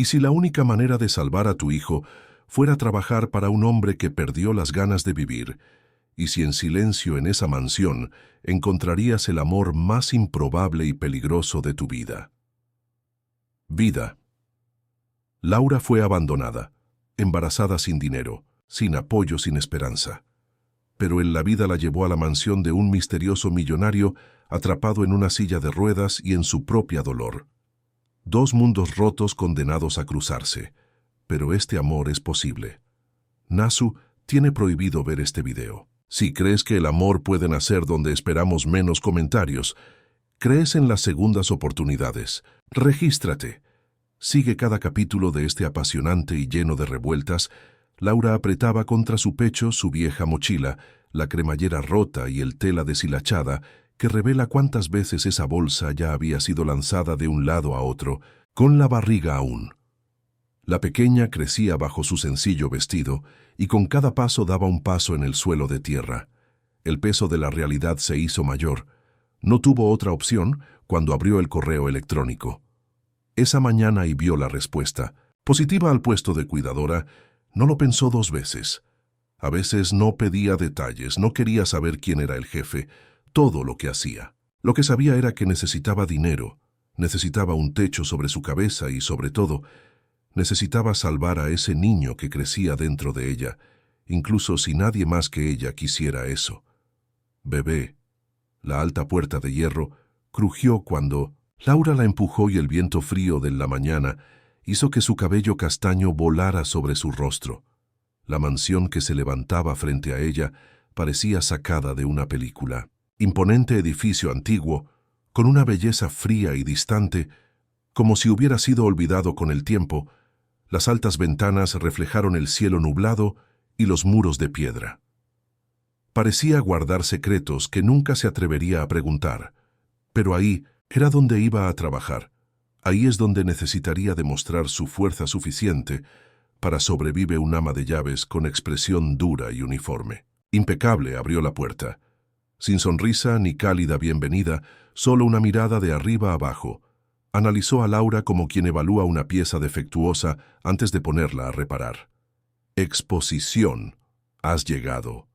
¿Y si la única manera de salvar a tu hijo fuera trabajar para un hombre que perdió las ganas de vivir? ¿Y si en silencio en esa mansión encontrarías el amor más improbable y peligroso de tu vida? Vida. Laura fue abandonada, embarazada sin dinero, sin apoyo, sin esperanza. Pero la vida la llevó a la mansión de un misterioso millonario atrapado en una silla de ruedas y en su propia dolor. Dos mundos rotos condenados a cruzarse, pero este amor es posible. Nasu tiene prohibido ver este video. Si crees que el amor puede nacer donde esperamos menos comentarios, crees en las segundas oportunidades, regístrate. Sigue cada capítulo de este apasionante y lleno de revueltas. Laura apretaba contra su pecho su vieja mochila, la cremallera rota y el tela deshilachada, que revela cuántas veces esa bolsa ya había sido lanzada de un lado a otro, con la barriga aún. La pequeña crecía bajo su sencillo vestido y con cada paso daba un paso en el suelo de tierra. El peso de la realidad se hizo mayor. No tuvo otra opción cuando abrió el correo electrónico. Esa mañana y vio la respuesta. Positiva al puesto de cuidadora, no lo pensó dos veces. A veces no pedía detalles, no quería saber quién era el jefe, todo lo que hacía. Lo que sabía era que necesitaba dinero, necesitaba un techo sobre su cabeza y, sobre todo, necesitaba salvar a ese niño que crecía dentro de ella, incluso si nadie más que ella quisiera eso. Bebé. La alta puerta de hierro crujió cuando Laura la empujó y el viento frío de la mañana hizo que su cabello castaño volara sobre su rostro. La mansión que se levantaba frente a ella parecía sacada de una película. Imponente edificio antiguo, con una belleza fría y distante, como si hubiera sido olvidado con el tiempo. Las altas ventanas reflejaron el cielo nublado y los muros de piedra. Parecía guardar secretos que nunca se atrevería a preguntar, pero ahí era donde iba a trabajar. Ahí es donde necesitaría demostrar su fuerza suficiente para sobrevivir un ama de llaves con expresión dura y uniforme. Impecable abrió la puerta. Sin sonrisa ni cálida bienvenida, solo una mirada de arriba a abajo. Analizó a Laura como quien evalúa una pieza defectuosa antes de ponerla a reparar. Exposición. Has llegado.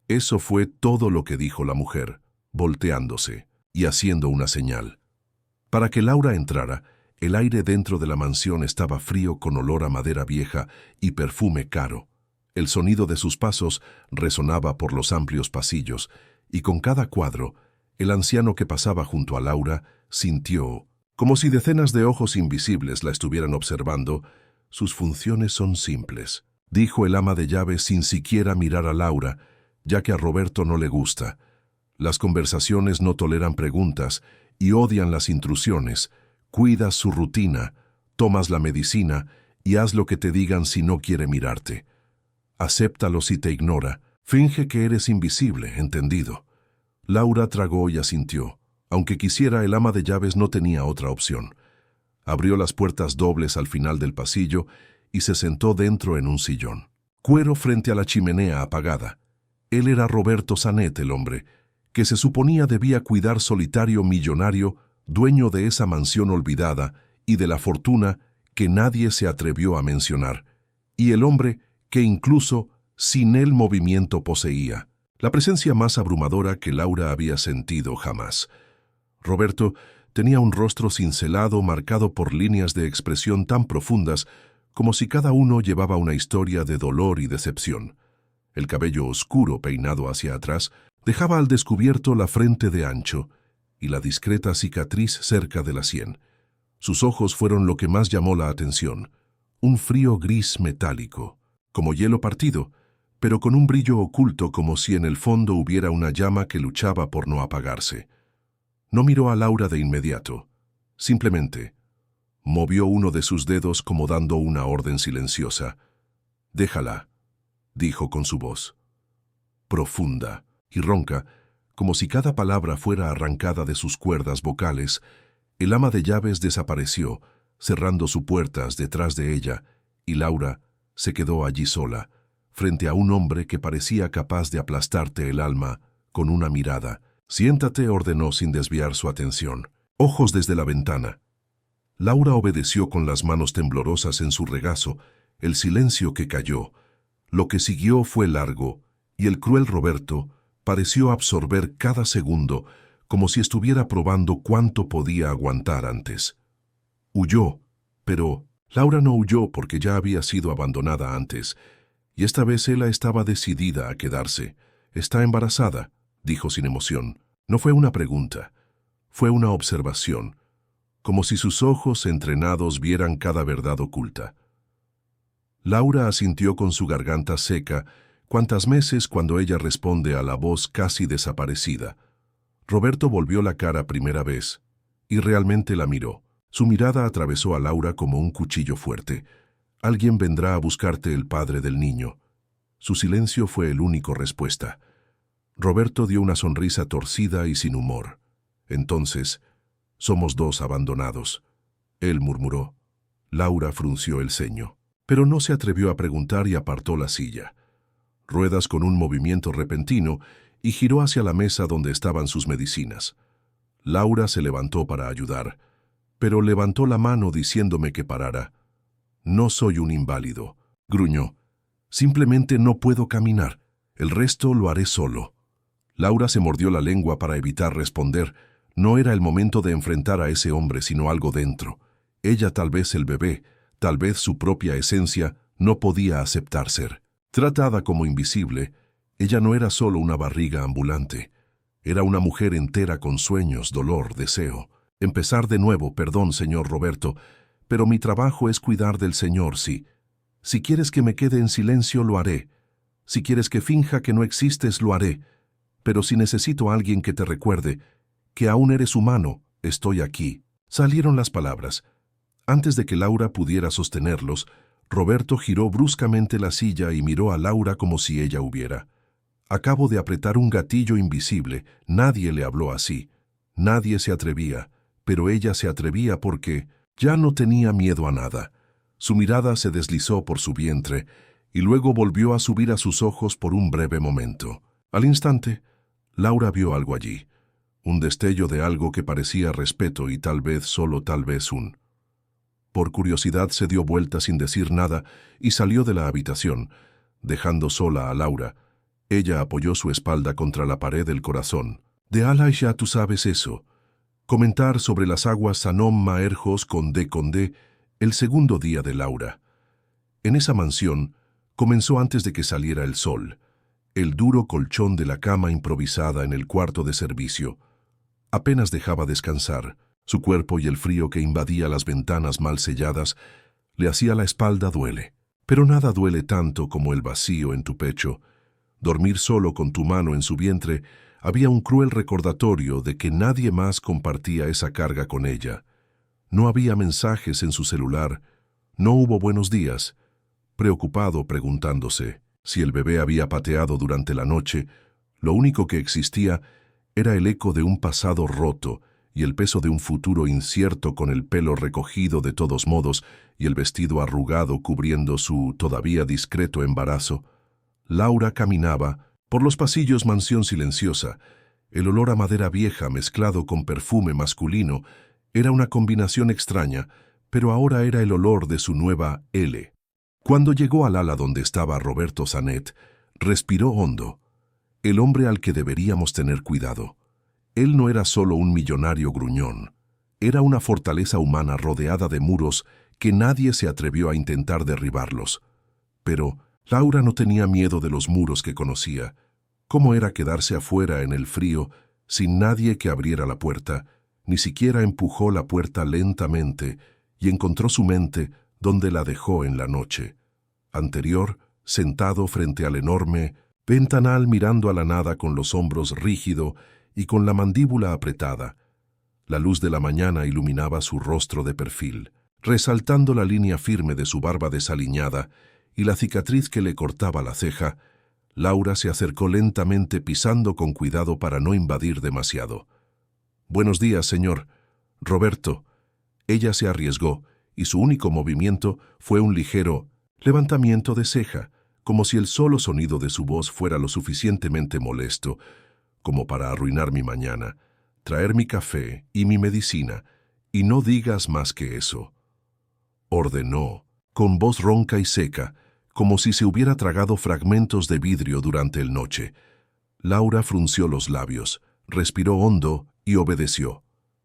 Eso fue todo lo que dijo la mujer, volteándose y haciendo una señal. Para que Laura entrara, el aire dentro de la mansión estaba frío con olor a madera vieja y perfume caro. El sonido de sus pasos resonaba por los amplios pasillos, y con cada cuadro, el anciano que pasaba junto a Laura sintió, como si decenas de ojos invisibles la estuvieran observando. Sus funciones son simples, dijo el ama de llaves sin siquiera mirar a Laura, ya que a Roberto no le gusta. Las conversaciones no toleran preguntas y odian las intrusiones. Cuidas su rutina, tomas la medicina y haz lo que te digan si no quiere mirarte. Acéptalo si te ignora. Finge que eres invisible, ¿entendido? Laura tragó y asintió. Aunque quisiera, el ama de llaves no tenía otra opción. Abrió las puertas dobles al final del pasillo y se sentó dentro en un sillón. Cuero frente a la chimenea apagada. Él era Roberto Sanet, el hombre, que se suponía debía cuidar solitario millonario, dueño de esa mansión olvidada y de la fortuna que nadie se atrevió a mencionar, y el hombre que incluso sin él movimiento poseía, la presencia más abrumadora que Laura había sentido jamás. Roberto tenía un rostro cincelado marcado por líneas de expresión tan profundas como si cada uno llevaba una historia de dolor y decepción. El cabello oscuro peinado hacia atrás dejaba al descubierto la frente de ancho y la discreta cicatriz cerca de la sien. Sus ojos fueron lo que más llamó la atención, un frío gris metálico, como hielo partido, pero con un brillo oculto como si en el fondo hubiera una llama que luchaba por no apagarse. No miró a Laura de inmediato, simplemente movió uno de sus dedos como dando una orden silenciosa. «Déjala», dijo con su voz, profunda y ronca, como si cada palabra fuera arrancada de sus cuerdas vocales. El ama de llaves desapareció, cerrando sus puertas detrás de ella, y Laura se quedó allí sola, frente a un hombre que parecía capaz de aplastarte el alma con una mirada. «Siéntate», ordenó sin desviar su atención. Ojos desde la ventana. Laura obedeció con las manos temblorosas en su regazo, el silencio que cayó. Lo que siguió fue largo, y el cruel Roberto pareció absorber cada segundo, como si estuviera probando cuánto podía aguantar antes. Huyó, pero Laura no huyó porque ya había sido abandonada antes, y esta vez ella estaba decidida a quedarse. «Está embarazada», dijo sin emoción. No fue una pregunta, fue una observación, como si sus ojos entrenados vieran cada verdad oculta. Laura asintió con su garganta seca, cuantas veces cuando ella responde a la voz casi desaparecida. Roberto volvió la cara primera vez, y realmente la miró. Su mirada atravesó a Laura como un cuchillo fuerte. «Alguien vendrá a buscarte», el padre del niño. Su silencio fue el único respuesta. Roberto dio una sonrisa torcida y sin humor. Entonces, «Somos dos abandonados», él murmuró. Laura frunció el ceño, pero no se atrevió a preguntar y apartó la silla. Ruedas con un movimiento repentino y giró hacia la mesa donde estaban sus medicinas. Laura se levantó para ayudar, pero levantó la mano diciéndome que parara. «No soy un inválido», gruñó. «Simplemente no puedo caminar. El resto lo haré solo». Laura se mordió la lengua para evitar responder. No era el momento de enfrentar a ese hombre, sino algo dentro. Ella, tal vez el bebé, tal vez su propia esencia, no podía aceptar ser. Tratada como invisible, ella no era solo una barriga ambulante. Era una mujer entera con sueños, dolor, deseo. Empezar de nuevo, perdón, señor Roberto, pero mi trabajo es cuidar del Señor, sí. Si quieres que me quede en silencio, lo haré. Si quieres que finja que no existes, lo haré. Pero si necesito a alguien que te recuerde que aún eres humano, estoy aquí. Salieron las palabras. Antes de que Laura pudiera sostenerlos, Roberto giró bruscamente la silla y miró a Laura como si ella hubiera. Acabo de apretar un gatillo invisible. Nadie le habló así. Nadie se atrevía, pero ella se atrevía porque ya no tenía miedo a nada. Su mirada se deslizó por su vientre y luego volvió a subir a sus ojos por un breve momento. Al instante, Laura vio algo allí, un destello de algo que parecía respeto y tal vez, solo tal vez, un... Por curiosidad se dio vuelta sin decir nada y salió de la habitación, dejando sola a Laura. Ella apoyó su espalda contra la pared del corazón. «De Ala ya tú sabes eso». Comentar sobre las aguas Sanom Maerjos Condé Condé, el segundo día de Laura. En esa mansión comenzó antes de que saliera el sol. El duro colchón de la cama improvisada en el cuarto de servicio apenas dejaba descansar. Su cuerpo y el frío que invadía las ventanas mal selladas le hacía la espalda duele. Pero nada duele tanto como el vacío en tu pecho. Dormir solo con tu mano en su vientre había un cruel recordatorio de que nadie más compartía esa carga con ella. No había mensajes en su celular, no hubo buenos días. Preocupado preguntándose si el bebé había pateado durante la noche, lo único que existía era el eco de un pasado roto y el peso de un futuro incierto, con el pelo recogido de todos modos y el vestido arrugado cubriendo su todavía discreto embarazo. Laura caminaba por los pasillos, mansión silenciosa. El olor a madera vieja mezclado con perfume masculino era una combinación extraña, pero ahora era el olor de su nueva L. Cuando llegó al ala donde estaba Roberto Sanet, respiró hondo. El hombre al que deberíamos tener cuidado. Él no era solo un millonario gruñón. Era una fortaleza humana rodeada de muros que nadie se atrevió a intentar derribarlos. Pero Laura no tenía miedo de los muros que conocía. ¿Cómo era quedarse afuera en el frío, sin nadie que abriera la puerta? Ni siquiera empujó la puerta lentamente y encontró su mente donde la dejó en la noche anterior, sentado frente al enorme ventanal mirando a la nada con los hombros rígidos y con la mandíbula apretada. La luz de la mañana iluminaba su rostro de perfil, resaltando la línea firme de su barba desaliñada y la cicatriz que le cortaba la ceja. Laura se acercó lentamente, pisando con cuidado para no invadir demasiado. «Buenos días, señor Roberto». Ella se arriesgó, y su único movimiento fue un ligero levantamiento de ceja, como si el solo sonido de su voz fuera lo suficientemente molesto como para arruinar mi mañana, traer mi café y mi medicina Y no digas más que eso, ordenó, con voz ronca y seca, como si se hubiera tragado fragmentos de vidrio durante el noche. Laura frunció los labios, respiró hondo y obedeció.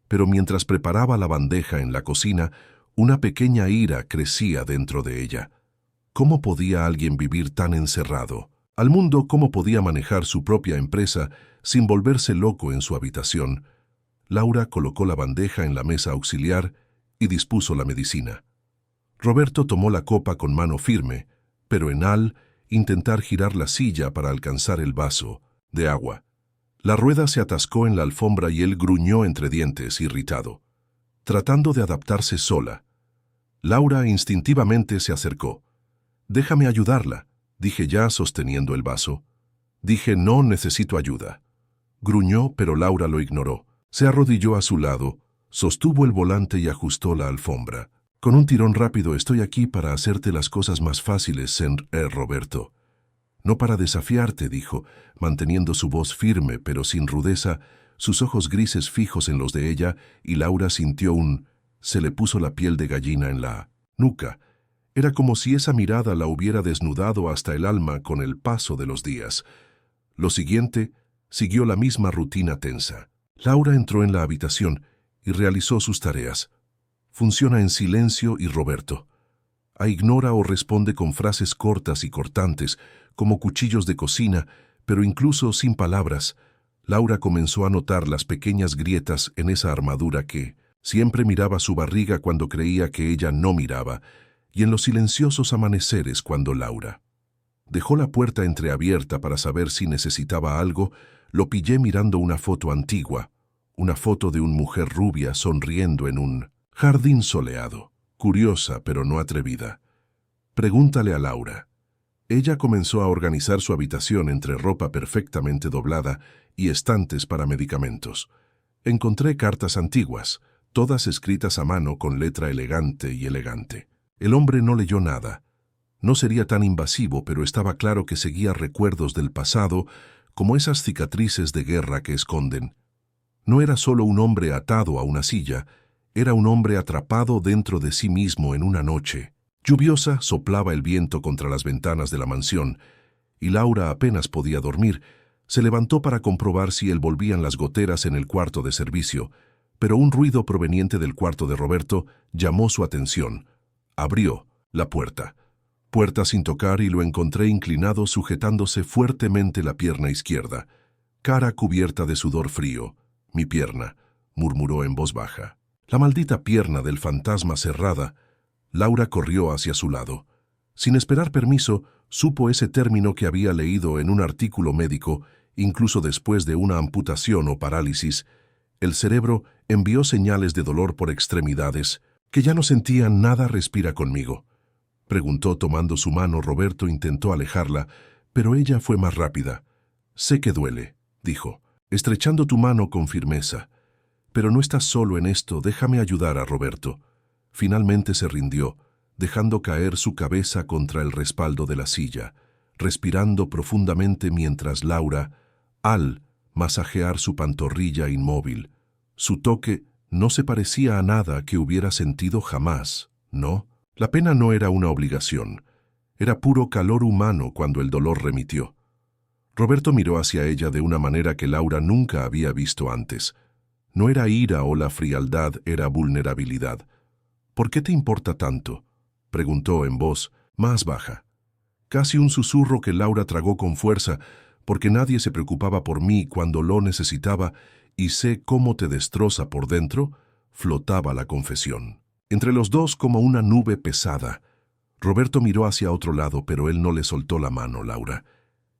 Pero mientras preparaba la bandeja en la cocina, una pequeña ira crecía dentro de ella. ¿Cómo podía alguien vivir tan encerrado? Al mundo, ¿cómo podía manejar su propia empresa sin volverse loco en su habitación? Laura colocó la bandeja en la mesa auxiliar y dispuso la medicina. Roberto tomó la copa con mano firme, pero en intentar girar la silla para alcanzar el vaso de agua. La rueda se atascó en la alfombra y él gruñó entre dientes, irritado. Tratando de adaptarse sola, Laura instintivamente se acercó. «Déjame ayudarla», dije ya sosteniendo el vaso. Dije, «No necesito ayuda». Gruñó, pero Laura lo ignoró. Se arrodilló a su lado, sostuvo el volante y ajustó la alfombra. «Con un tirón rápido estoy aquí para hacerte las cosas más fáciles, Roberto». «No para desafiarte», dijo, manteniendo su voz firme pero sin rudeza, sus ojos grises fijos en los de ella, y Laura sintió se le puso la piel de gallina en la nuca. Era como si esa mirada la hubiera desnudado hasta el alma con el paso de los días. Lo siguiente siguió la misma rutina tensa. Laura entró en la habitación y realizó sus tareas. Funciona en silencio y Roberto. Ignora o responde con frases cortas y cortantes, como cuchillos de cocina, pero incluso sin palabras. Laura comenzó a notar las pequeñas grietas en esa armadura que siempre miraba su barriga cuando creía que ella no miraba, y en los silenciosos amaneceres cuando Laura dejó la puerta entreabierta para saber si necesitaba algo, lo pillé mirando una foto antigua, una foto de una mujer rubia sonriendo en un jardín soleado, curiosa pero no atrevida. «Pregúntale a Laura». Ella comenzó a organizar su habitación entre ropa perfectamente doblada y estantes para medicamentos. Encontré cartas antiguas, todas escritas a mano con letra elegante y elegante. El hombre no leyó nada. No sería tan invasivo, pero estaba claro que seguía recuerdos del pasado, como esas cicatrices de guerra que esconden. No era solo un hombre atado a una silla, era un hombre atrapado dentro de sí mismo en una noche. Lluviosa soplaba el viento contra las ventanas de la mansión, y Laura apenas podía dormir. Se levantó para comprobar si volvían las goteras en el cuarto de servicio, pero un ruido proveniente del cuarto de Roberto llamó su atención. Abrió la puerta sin tocar, y lo encontré inclinado sujetándose fuertemente la pierna izquierda, cara cubierta de sudor frío. «Mi pierna», murmuró en voz baja. La maldita pierna del fantasma cerrada. Laura corrió hacia su lado. Sin esperar permiso, supo ese término que había leído en un artículo médico, incluso después de una amputación o parálisis. El cerebro envió señales de dolor por extremidades. «Que ya no sentía nada, respira conmigo», preguntó tomando su mano. Roberto intentó alejarla, pero ella fue más rápida. «Sé que duele», dijo, estrechando tu mano con firmeza. «Pero no estás solo en esto, déjame ayudar a Roberto». Finalmente se rindió, dejando caer su cabeza contra el respaldo de la silla, respirando profundamente mientras Laura, al masajear su pantorrilla inmóvil. Su toque no se parecía a nada que hubiera sentido jamás, ¿no? La pena no era una obligación, era puro calor humano cuando el dolor remitió. Roberto miró hacia ella de una manera que Laura nunca había visto antes. No era ira o la frialdad, era vulnerabilidad. «¿Por qué te importa tanto?», preguntó en voz más baja. Casi un susurro que Laura tragó con fuerza, «Porque nadie se preocupaba por mí cuando lo necesitaba, y sé cómo te destroza por dentro», flotaba la confesión. Entre los dos como una nube pesada. Roberto miró hacia otro lado, pero él no le soltó la mano, Laura.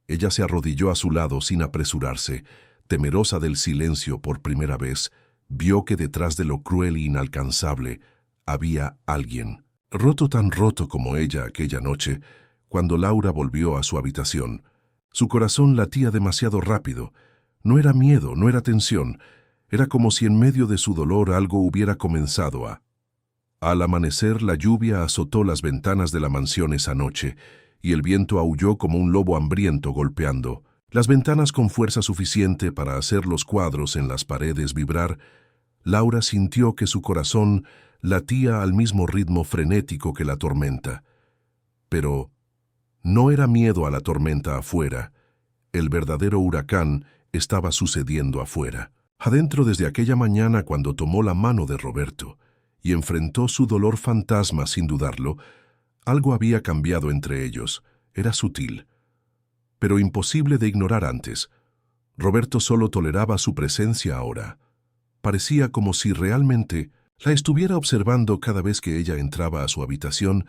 Ella se arrodilló a su lado sin apresurarse. Temerosa del silencio por primera vez, vio que detrás de lo cruel e inalcanzable había alguien, roto tan roto como ella aquella noche. Cuando Laura volvió a su habitación, su corazón latía demasiado rápido. No era miedo, no era tensión. Era como si en medio de su dolor algo hubiera comenzado a... Al amanecer, la lluvia azotó las ventanas de la mansión esa noche, y el viento aulló como un lobo hambriento golpeando las ventanas con fuerza suficiente para hacer los cuadros en las paredes vibrar. Laura sintió que su corazón latía al mismo ritmo frenético que la tormenta. Pero no era miedo a la tormenta afuera. El verdadero huracán estaba sucediendo afuera. Adentro, desde aquella mañana cuando tomó la mano de Roberto y enfrentó su dolor fantasma sin dudarlo, algo había cambiado entre ellos. Era sutil, pero imposible de ignorar antes. Roberto solo toleraba su presencia ahora. Parecía como si realmente la estuviera observando cada vez que ella entraba a su habitación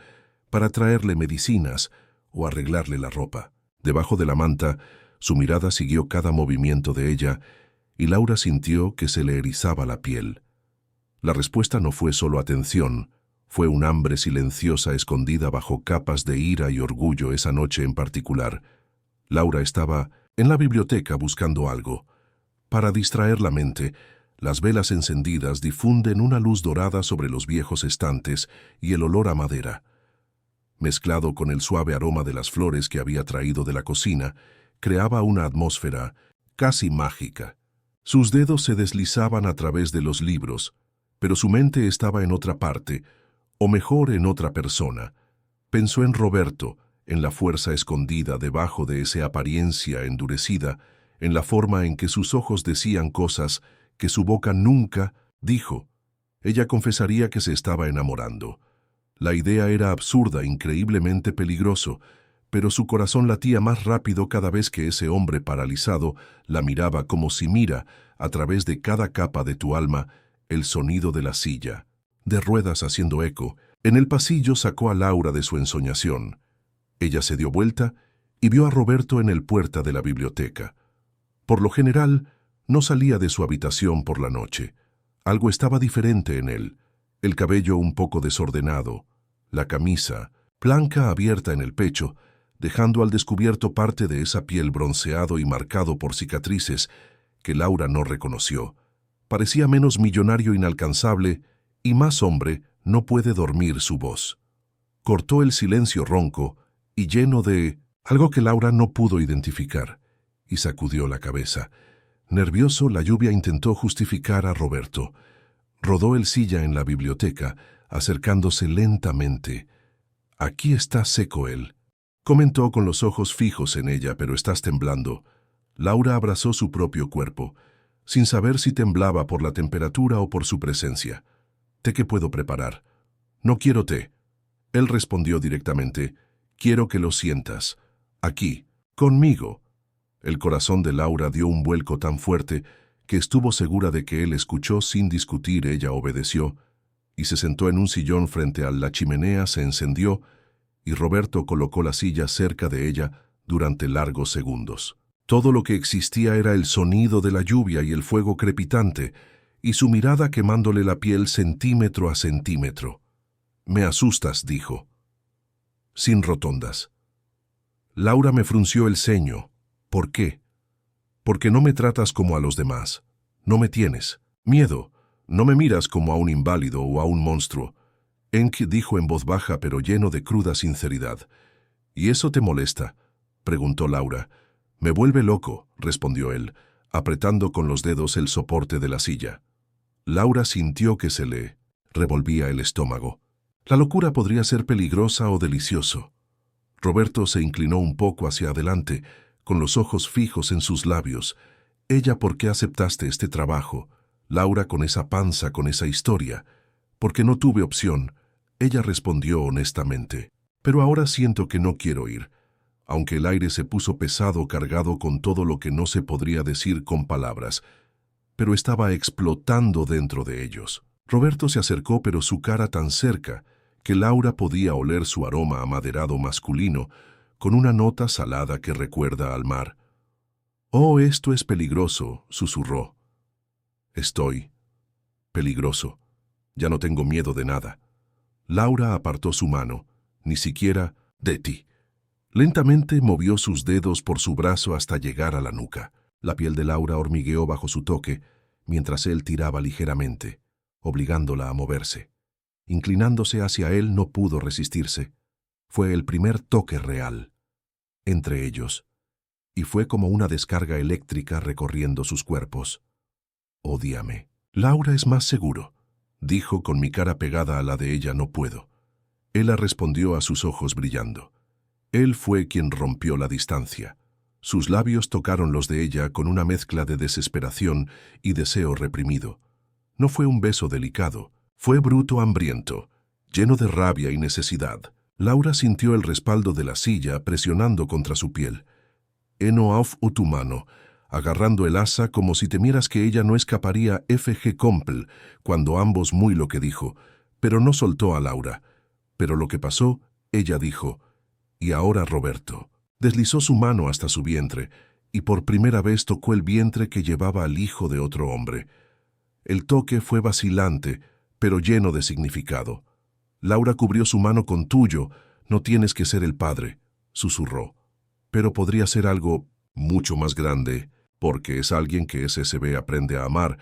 para traerle medicinas o arreglarle la ropa. Debajo de la manta, su mirada siguió cada movimiento de ella y Laura sintió que se le erizaba la piel. La respuesta no fue solo atención, fue un hambre silenciosa escondida bajo capas de ira y orgullo esa noche en particular. Laura estaba en la biblioteca buscando algo. Para distraer la mente, las velas encendidas difunden una luz dorada sobre los viejos estantes y el olor a madera. Mezclado con el suave aroma de las flores que había traído de la cocina, creaba una atmósfera casi mágica. Sus dedos se deslizaban a través de los libros, pero su mente estaba en otra parte, o mejor en otra persona. Pensó en Roberto, en la fuerza escondida debajo de esa apariencia endurecida, en la forma en que sus ojos decían cosas que su boca nunca dijo. Ella confesaría que se estaba enamorando. La idea era absurda, increíblemente peligroso, pero su corazón latía más rápido cada vez que ese hombre paralizado la miraba como si mira, a través de cada capa de tu alma, el sonido de la silla, de ruedas haciendo eco. En el pasillo sacó a Laura de su ensoñación. Ella se dio vuelta y vio a Roberto en el puerta de la biblioteca. Por lo general, no salía de su habitación por la noche. Algo estaba diferente en él. El cabello un poco desordenado, la camisa, blanca abierta en el pecho, dejando al descubierto parte de esa piel bronceado y marcado por cicatrices que Laura no reconoció. Parecía menos millonario inalcanzable y más hombre. No puede dormir su voz. Cortó el silencio ronco y lleno de algo que Laura no pudo identificar, y sacudió la cabeza. Nervioso, la lluvia intentó justificar a Roberto. Rodó el silla en la biblioteca, acercándose lentamente. «Aquí está seco él», comentó con los ojos fijos en ella, «pero estás temblando». Laura abrazó su propio cuerpo, sin saber si temblaba por la temperatura o por su presencia. «¿Té que puedo preparar?» «No quiero té». Él respondió directamente. «Quiero que lo sientas. Aquí, conmigo». El corazón de Laura dio un vuelco tan fuerte que estuvo segura de que él escuchó sin discutir. Ella obedeció y se sentó en un sillón frente a la chimenea. Se encendió y Roberto colocó la silla cerca de ella durante largos segundos. Todo lo que existía era el sonido de la lluvia y el fuego crepitante, y su mirada quemándole la piel centímetro a centímetro. «Me asustas», dijo, sin rotondas. Laura me frunció el ceño. «¿Por qué?» «Porque no me tratas como a los demás. No me tienes miedo. No me miras como a un inválido o a un monstruo». Enki dijo en voz baja pero lleno de cruda sinceridad. «¿Y eso te molesta?», preguntó Laura. «Me vuelve loco», respondió él, apretando con los dedos el soporte de la silla. Laura sintió que se le revolvía el estómago. La locura podría ser peligrosa o delicioso. Roberto se inclinó un poco hacia adelante, con los ojos fijos en sus labios. «Ella, ¿por qué aceptaste este trabajo? Laura, con esa panza, con esa historia». «Porque no tuve opción», ella respondió honestamente. «Pero ahora siento que no quiero ir». Aunque el aire se puso pesado, cargado con todo lo que no se podría decir con palabras, pero estaba explotando dentro de ellos. Roberto se acercó, pero su cara tan cerca que Laura podía oler su aroma amaderado masculino, con una nota salada que recuerda al mar. «Oh, esto es peligroso», susurró. «Estoy peligroso. Ya no tengo miedo de nada». Laura apartó su mano. «Ni siquiera de ti». Lentamente movió sus dedos por su brazo hasta llegar a la nuca. La piel de Laura hormigueó bajo su toque, mientras él tiraba ligeramente, obligándola a moverse. Inclinándose hacia él, no pudo resistirse. Fue el primer toque real entre ellos, y fue como una descarga eléctrica recorriendo sus cuerpos. «Ódiame», Laura es más seguro, dijo con mi cara pegada a la de ella. No puedo. Ella respondió a sus ojos brillando. Él fue quien rompió la distancia. Sus labios tocaron los de ella con una mezcla de desesperación y deseo reprimido. No fue un beso delicado, fue bruto, hambriento, lleno de rabia y necesidad. Laura sintió el respaldo de la silla presionando contra su piel. Eno auf tu mano, agarrando el asa como si temieras que ella no escaparía F.G. Compel, cuando ambos muy lo que dijo, pero no soltó a Laura. Pero lo que pasó, ella dijo, y ahora Roberto. Deslizó su mano hasta su vientre, y por primera vez tocó el vientre que llevaba al hijo de otro hombre. El toque fue vacilante, pero lleno de significado. Laura cubrió su mano con tuyo. No tienes que ser el padre, susurró. Pero podría ser algo mucho más grande, porque es alguien que SSB aprende a amar,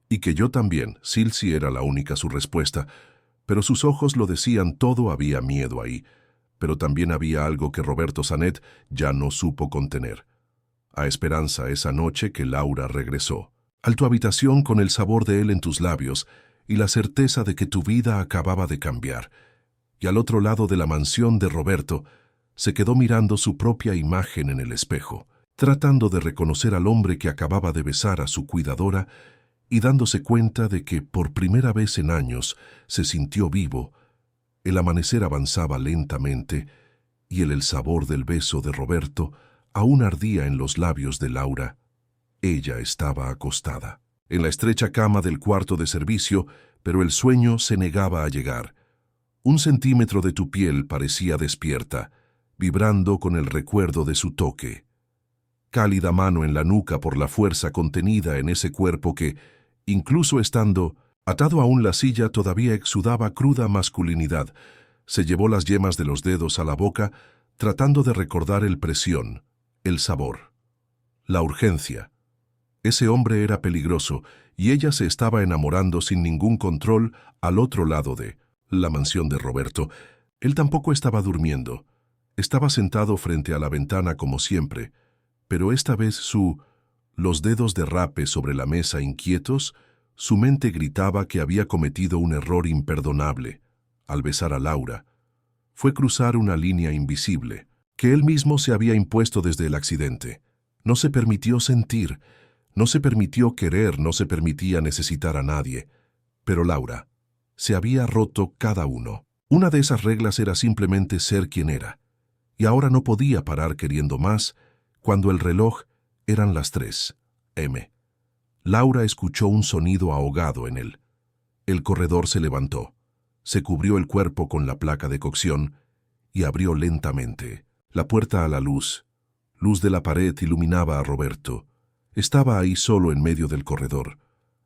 y que yo también. Silsi era la única su respuesta, pero sus ojos lo decían todo. Había miedo ahí, pero también había algo que Roberto Sanet ya no supo contener. A esperanza esa noche que Laura regresó. A tu habitación con el sabor de él en tus labios y la certeza de que tu vida acababa de cambiar. Y al otro lado de la mansión de Roberto, se quedó mirando su propia imagen en el espejo, tratando de reconocer al hombre que acababa de besar a su cuidadora y dándose cuenta de que por primera vez en años se sintió vivo. El amanecer avanzaba lentamente y el sabor del beso de Roberto aún ardía en los labios de Laura. Ella estaba acostada, en la estrecha cama del cuarto de servicio, pero el sueño se negaba a llegar. 1 centímetro de tu piel parecía despierta, vibrando con el recuerdo de su toque. Cálida mano en la nuca por la fuerza contenida en ese cuerpo que, incluso estando atado aún la silla, todavía exudaba cruda masculinidad. Se llevó las yemas de los dedos a la boca, tratando de recordar el presión, el sabor, la urgencia. Ese hombre era peligroso y ella se estaba enamorando sin ningún control al otro lado de la mansión de Roberto. Él tampoco estaba durmiendo. Estaba sentado frente a la ventana como siempre, pero esta vez los dedos de rape sobre la mesa inquietos, su mente gritaba que había cometido un error imperdonable al besar a Laura. Fue cruzar una línea invisible que él mismo se había impuesto desde el accidente. No se permitió sentir, no se permitió querer, no se permitía necesitar a nadie. Pero Laura se había roto cada uno. Una de esas reglas era simplemente ser quien era. Y ahora no podía parar queriendo más. Cuando el reloj eran las 3 m. Laura escuchó un sonido ahogado en él. El corredor se levantó, se cubrió el cuerpo con la placa de cocción y abrió lentamente. La puerta a la luz de la pared iluminaba a Roberto. Estaba ahí solo en medio del corredor.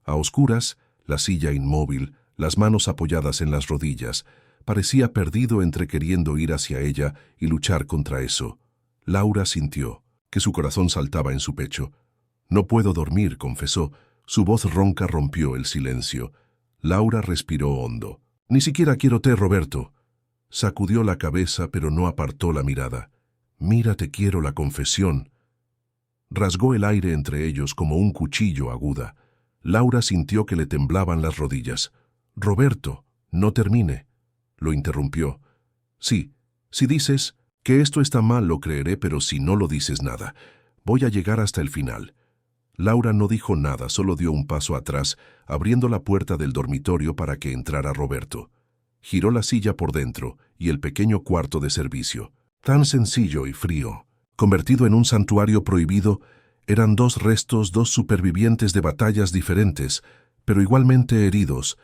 A oscuras, la silla inmóvil, las manos apoyadas en las rodillas. Parecía perdido entre queriendo ir hacia ella y luchar contra eso. Laura sintió que su corazón saltaba en su pecho. No puedo dormir, confesó. Su voz ronca rompió el silencio. Laura respiró hondo. Ni siquiera quiero té, Roberto. Sacudió la cabeza, pero no apartó la mirada. Mira, te quiero, la confesión. Rasgó el aire entre ellos como un cuchillo aguda. Laura sintió que le temblaban las rodillas. Roberto, no termine. Lo interrumpió. Sí, si dices que esto está mal lo creeré, pero si no lo dices nada, voy a llegar hasta el final. Laura no dijo nada, solo dio un paso atrás, abriendo la puerta del dormitorio para que entrara Roberto. Giró la silla por dentro y el pequeño cuarto de servicio, tan sencillo y frío, convertido en un santuario prohibido, eran 2 restos, 2 supervivientes de batallas diferentes, pero igualmente heridos,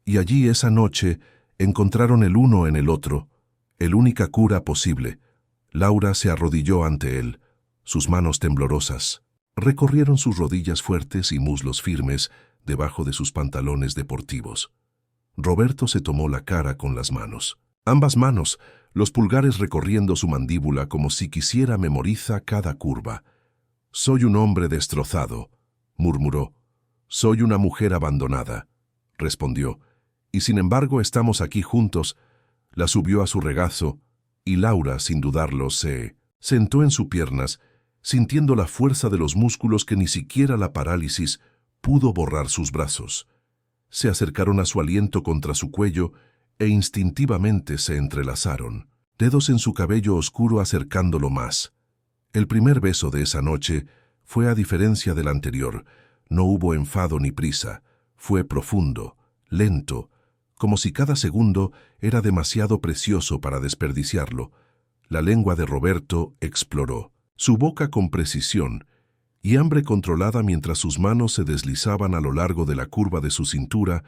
y allí esa noche encontraron el uno en el otro, el única cura posible. Laura se arrodilló ante él, sus manos temblorosas. Recorrieron sus rodillas fuertes y muslos firmes debajo de sus pantalones deportivos. Roberto se tomó la cara con las manos. Ambas manos, los pulgares recorriendo su mandíbula como si quisiera memoriza cada curva. Soy un hombre destrozado, murmuró. Soy una mujer abandonada, respondió. Y sin embargo estamos aquí juntos. La subió a su regazo y Laura, sin dudarlo, se sentó en sus piernas, sintiendo la fuerza de los músculos que ni siquiera la parálisis pudo borrar sus brazos. Se acercaron a su aliento contra su cuello e instintivamente se entrelazaron, dedos en su cabello oscuro acercándolo más. El primer beso de esa noche fue a diferencia del anterior. No hubo enfado ni prisa. Fue profundo, lento, como si cada segundo era demasiado precioso para desperdiciarlo. La lengua de Roberto exploró, su boca con precisión, y hambre controlada mientras sus manos se deslizaban a lo largo de la curva de su cintura,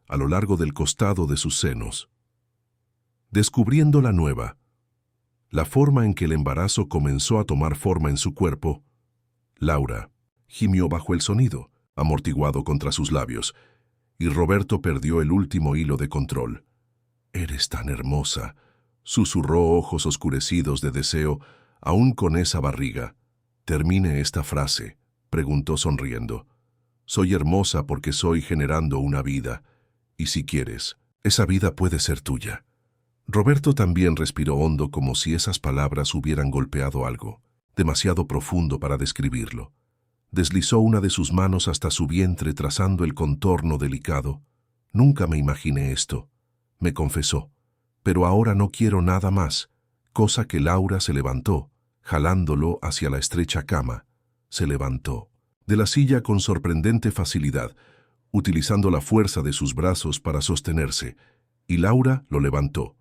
a lo largo del costado de sus senos. Descubriendo la nueva, la forma en que el embarazo comenzó a tomar forma en su cuerpo, Laura gimió bajo el sonido, amortiguado contra sus labios, y Roberto perdió el último hilo de control. «Eres tan hermosa», susurró, ojos oscurecidos de deseo, aún con esa barriga. «Termine esta frase», preguntó sonriendo. «Soy hermosa porque soy generando una vida, y si quieres, esa vida puede ser tuya». Roberto también respiró hondo como si esas palabras hubieran golpeado algo, demasiado profundo para describirlo. Deslizó una de sus manos hasta su vientre trazando el contorno delicado. «Nunca me imaginé esto», me confesó, «pero ahora no quiero nada más», cosa que Laura se levantó, jalándolo hacia la estrecha cama. Se levantó de la silla con sorprendente facilidad, utilizando la fuerza de sus brazos para sostenerse, y Laura lo levantó.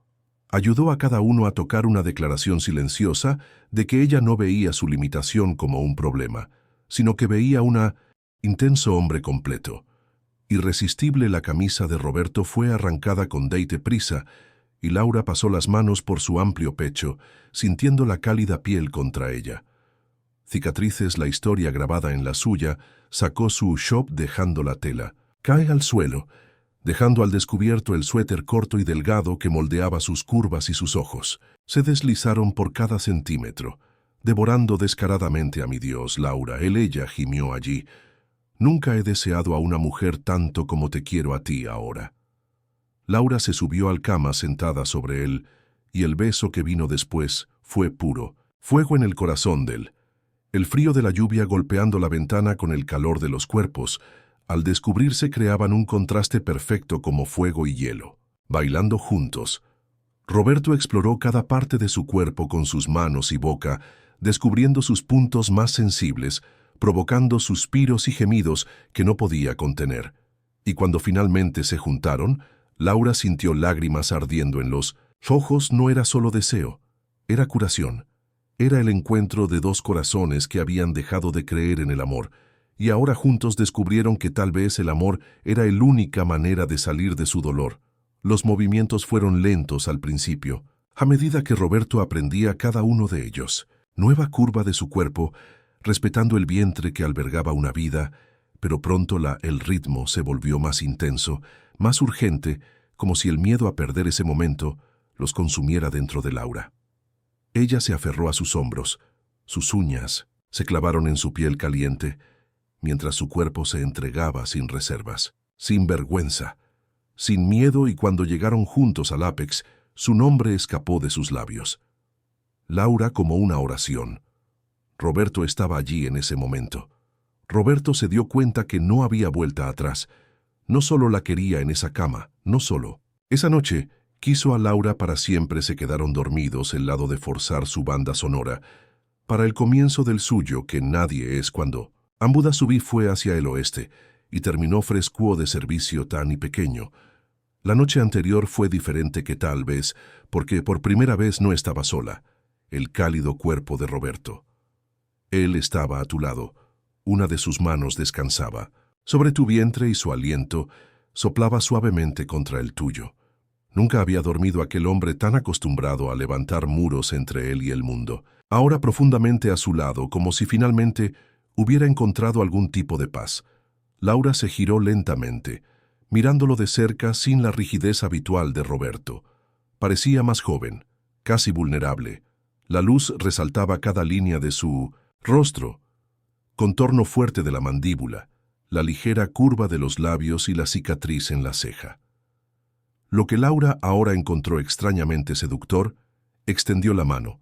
Ayudó a cada uno a tocar una declaración silenciosa de que ella no veía su limitación como un problema, sino que veía un intenso hombre completo. Irresistible, la camisa de Roberto fue arrancada con prisa, y Laura pasó las manos por su amplio pecho, sintiendo la cálida piel contra ella. Cicatrices, la historia grabada en la suya, sacó su shop dejando la tela. Cae al suelo, dejando al descubierto el suéter corto y delgado que moldeaba sus curvas y sus ojos. Se deslizaron por cada centímetro, devorando descaradamente a mi Dios, Laura. Ella gimió allí. «Nunca he deseado a una mujer tanto como te quiero a ti ahora». Laura se subió al cama sentada sobre él, y el beso que vino después fue puro, fuego en el corazón de él. El frío de la lluvia golpeando la ventana con el calor de los cuerpos, al descubrirse creaban un contraste perfecto como fuego y hielo. Bailando juntos, Roberto exploró cada parte de su cuerpo con sus manos y boca, descubriendo sus puntos más sensibles, provocando suspiros y gemidos que no podía contener. Y cuando finalmente se juntaron, Laura sintió lágrimas ardiendo en los ojos. No era solo deseo, era curación. Era el encuentro de dos corazones que habían dejado de creer en el amor, y ahora juntos descubrieron que tal vez el amor era la única manera de salir de su dolor. Los movimientos fueron lentos al principio, a medida que Roberto aprendía cada uno de ellos. Nueva curva de su cuerpo, respetando el vientre que albergaba una vida, pero pronto el ritmo se volvió más intenso, más urgente, como si el miedo a perder ese momento los consumiera dentro de Laura. Ella se aferró a sus hombros, sus uñas se clavaron en su piel caliente, mientras su cuerpo se entregaba sin reservas, sin vergüenza, sin miedo, y cuando llegaron juntos al ápex, su nombre escapó de sus labios. Laura como una oración. Roberto estaba allí en ese momento. Roberto se dio cuenta que no había vuelta atrás. No solo la quería en esa cama, no solo. Esa noche quiso a Laura para siempre. Se quedaron dormidos el lado de forzar su banda sonora, para el comienzo del suyo, que nadie es cuando Ambuda Subí fue hacia el oeste y terminó fresco de servicio tan y pequeño. La noche anterior fue diferente, que tal vez porque por primera vez no estaba sola. El cálido cuerpo de Roberto. Él estaba a tu lado. Una de sus manos descansaba sobre tu vientre y su aliento soplaba suavemente contra el tuyo. Nunca había dormido aquel hombre tan acostumbrado a levantar muros entre él y el mundo. Ahora profundamente a su lado, como si finalmente hubiera encontrado algún tipo de paz. Laura se giró lentamente, mirándolo de cerca sin la rigidez habitual de Roberto. Parecía más joven, casi vulnerable. La luz resaltaba cada línea de su rostro, contorno fuerte de la mandíbula, la ligera curva de los labios y la cicatriz en la ceja. Lo que Laura ahora encontró extrañamente seductor, extendió la mano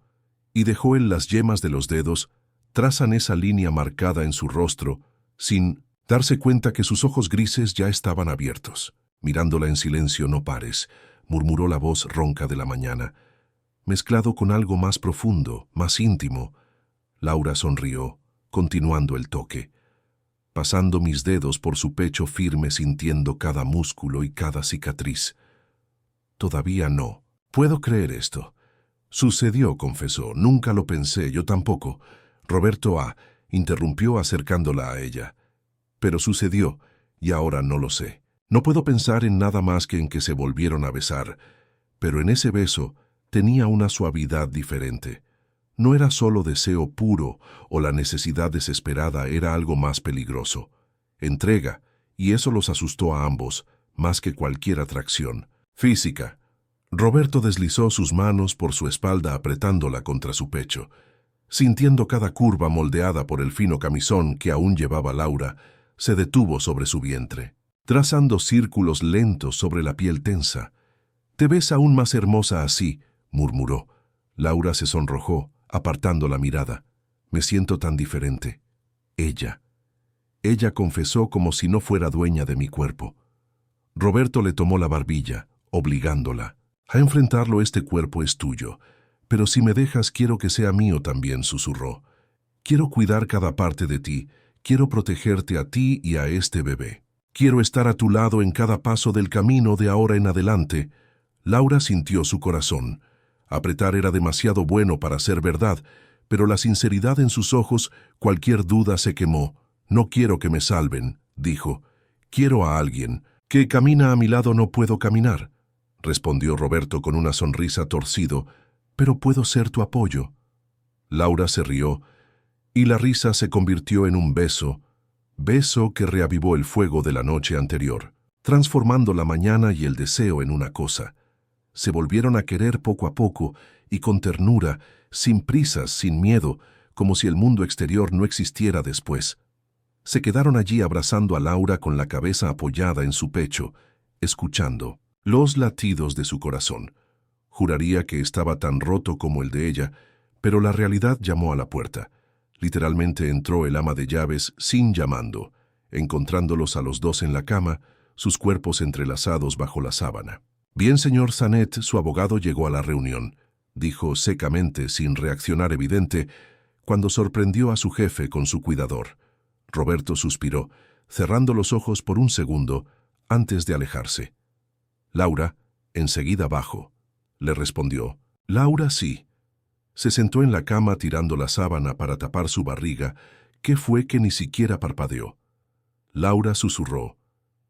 y dejó en las yemas de los dedos trazan esa línea marcada en su rostro, sin Darse cuenta que sus ojos grises ya estaban abiertos. Mirándola en silencio, no pares, murmuró la voz ronca de la mañana, mezclado con algo más profundo, más íntimo. Laura sonrió, continuando el toque, pasando mis dedos por su pecho firme, sintiendo cada músculo y cada cicatriz. Todavía no. Puedo creer esto. Sucedió, confesó. Nunca lo pensé, yo tampoco. Roberto interrumpió acercándola a ella. Pero sucedió, y ahora no lo sé. No puedo pensar en nada más que en que se volvieron a besar, pero en ese beso tenía una suavidad diferente. No era solo deseo puro o la necesidad desesperada, era algo más peligroso. Entrega, y eso los asustó a ambos, más que cualquier atracción física. Roberto deslizó sus manos por su espalda apretándola contra su pecho. Sintiendo cada curva moldeada por el fino camisón que aún llevaba Laura, se detuvo sobre su vientre, trazando círculos lentos sobre la piel tensa. «Te ves aún más hermosa así», murmuró. Laura se sonrojó, apartando la mirada. «Me siento tan diferente». Ella confesó como si no fuera dueña de mi cuerpo. Roberto le tomó la barbilla, obligándola. «A enfrentarlo, este cuerpo es tuyo. Pero si me dejas, quiero que sea mío también», susurró. «Quiero cuidar cada parte de ti. Quiero protegerte a ti y a este bebé. Quiero estar a tu lado en cada paso del camino de ahora en adelante». Laura sintió su corazón. Apretar era demasiado bueno para ser verdad, pero la sinceridad en sus ojos, cualquier duda se quemó. «No quiero que me salven», dijo. «Quiero a alguien. Que camina a mi lado no puedo caminar», respondió Roberto con una sonrisa torcido. «Pero puedo ser tu apoyo». Laura se rió, y la risa se convirtió en un beso que reavivó el fuego de la noche anterior, transformando la mañana y el deseo en una cosa. Se volvieron a querer poco a poco y con ternura, sin prisas, sin miedo, como si el mundo exterior no existiera después. Se quedaron allí abrazando a Laura con la cabeza apoyada en su pecho, escuchando los latidos de su corazón. Juraría que estaba tan roto como el de ella, pero la realidad llamó a la puerta. Literalmente entró el ama de llaves sin llamando, encontrándolos a los dos en la cama, sus cuerpos entrelazados bajo la sábana. «Bien, señor Sanet, su abogado llegó a la reunión», dijo secamente, sin reaccionar evidente, cuando sorprendió a su jefe con su cuidador. Roberto suspiró, cerrando los ojos por un segundo antes de alejarse. «Laura, enseguida bajo», le respondió. «Laura, sí». Se sentó en la cama tirando la sábana para tapar su barriga. ¿Qué fue que ni siquiera parpadeó? Laura susurró.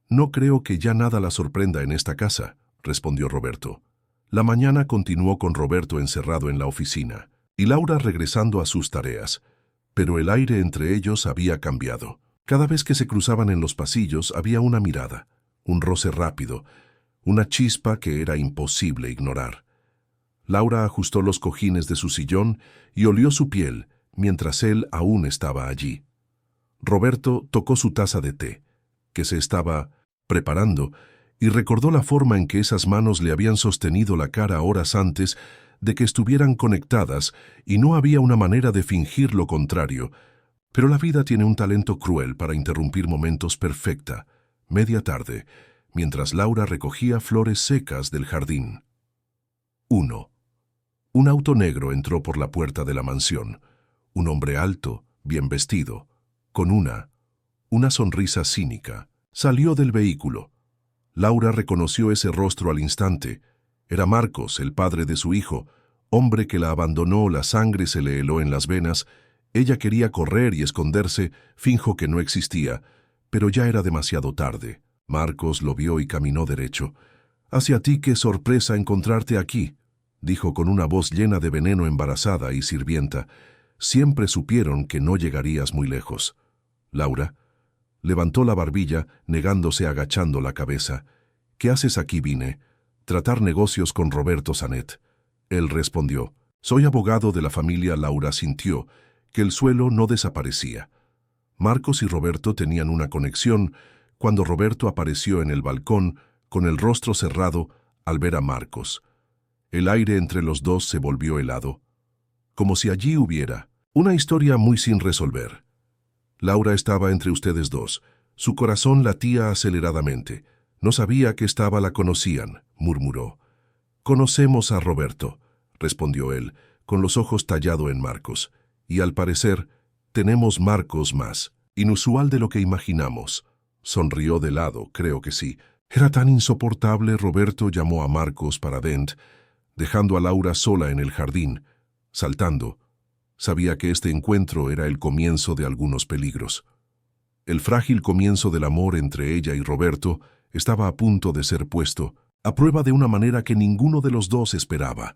«No creo que ya nada la sorprenda en esta casa», respondió Roberto. La mañana continuó con Roberto encerrado en la oficina y Laura regresando a sus tareas, pero el aire entre ellos había cambiado. Cada vez que se cruzaban en los pasillos había una mirada, un roce rápido, una chispa que era imposible ignorar. Laura ajustó los cojines de su sillón y olió su piel mientras él aún estaba allí. Roberto tocó su taza de té, que se estaba preparando, y recordó la forma en que esas manos le habían sostenido la cara horas antes de que estuvieran conectadas, y no había una manera de fingir lo contrario. Pero la vida tiene un talento cruel para interrumpir momentos perfecta. Media tarde, mientras Laura recogía flores secas del jardín. 1. Un auto negro entró por la puerta de la mansión. Un hombre alto, bien vestido, con una sonrisa cínica. Salió del vehículo. Laura reconoció ese rostro al instante. Era Marcos, el padre de su hijo, hombre que la abandonó, la sangre se le heló en las venas. Ella quería correr y esconderse, fingió que no existía, pero ya era demasiado tarde. Marcos lo vio y caminó derecho. «Hacia ti, qué sorpresa encontrarte aquí», dijo con una voz llena de veneno, embarazada y sirvienta. «Siempre supieron que no llegarías muy lejos». Laura levantó la barbilla, negándose, agachando la cabeza. «¿Qué haces aquí?» «Vine. Tratar negocios con Roberto Sanet». Él respondió. «Soy abogado de la familia». Laura sintió que el suelo no desaparecía. Marcos y Roberto tenían una conexión cuando Roberto apareció en el balcón con el rostro cerrado al ver a Marcos. El aire entre los dos se volvió helado, como si allí hubiera una historia muy sin resolver. «Laura estaba entre ustedes dos. Su corazón latía aceleradamente. No sabía que la conocían, murmuró. «Conocemos a Roberto», respondió él, con los ojos tallados en Marcos. «Y al parecer, tenemos Marcos más. Inusual de lo que imaginamos». Sonrió de lado, creo que sí. Era tan insoportable. Roberto llamó a Marcos para Dent, dejando a Laura sola en el jardín, saltando. Sabía que este encuentro era el comienzo de algunos peligros. El frágil comienzo del amor entre ella y Roberto estaba a punto de ser puesto a prueba de una manera que ninguno de los dos esperaba.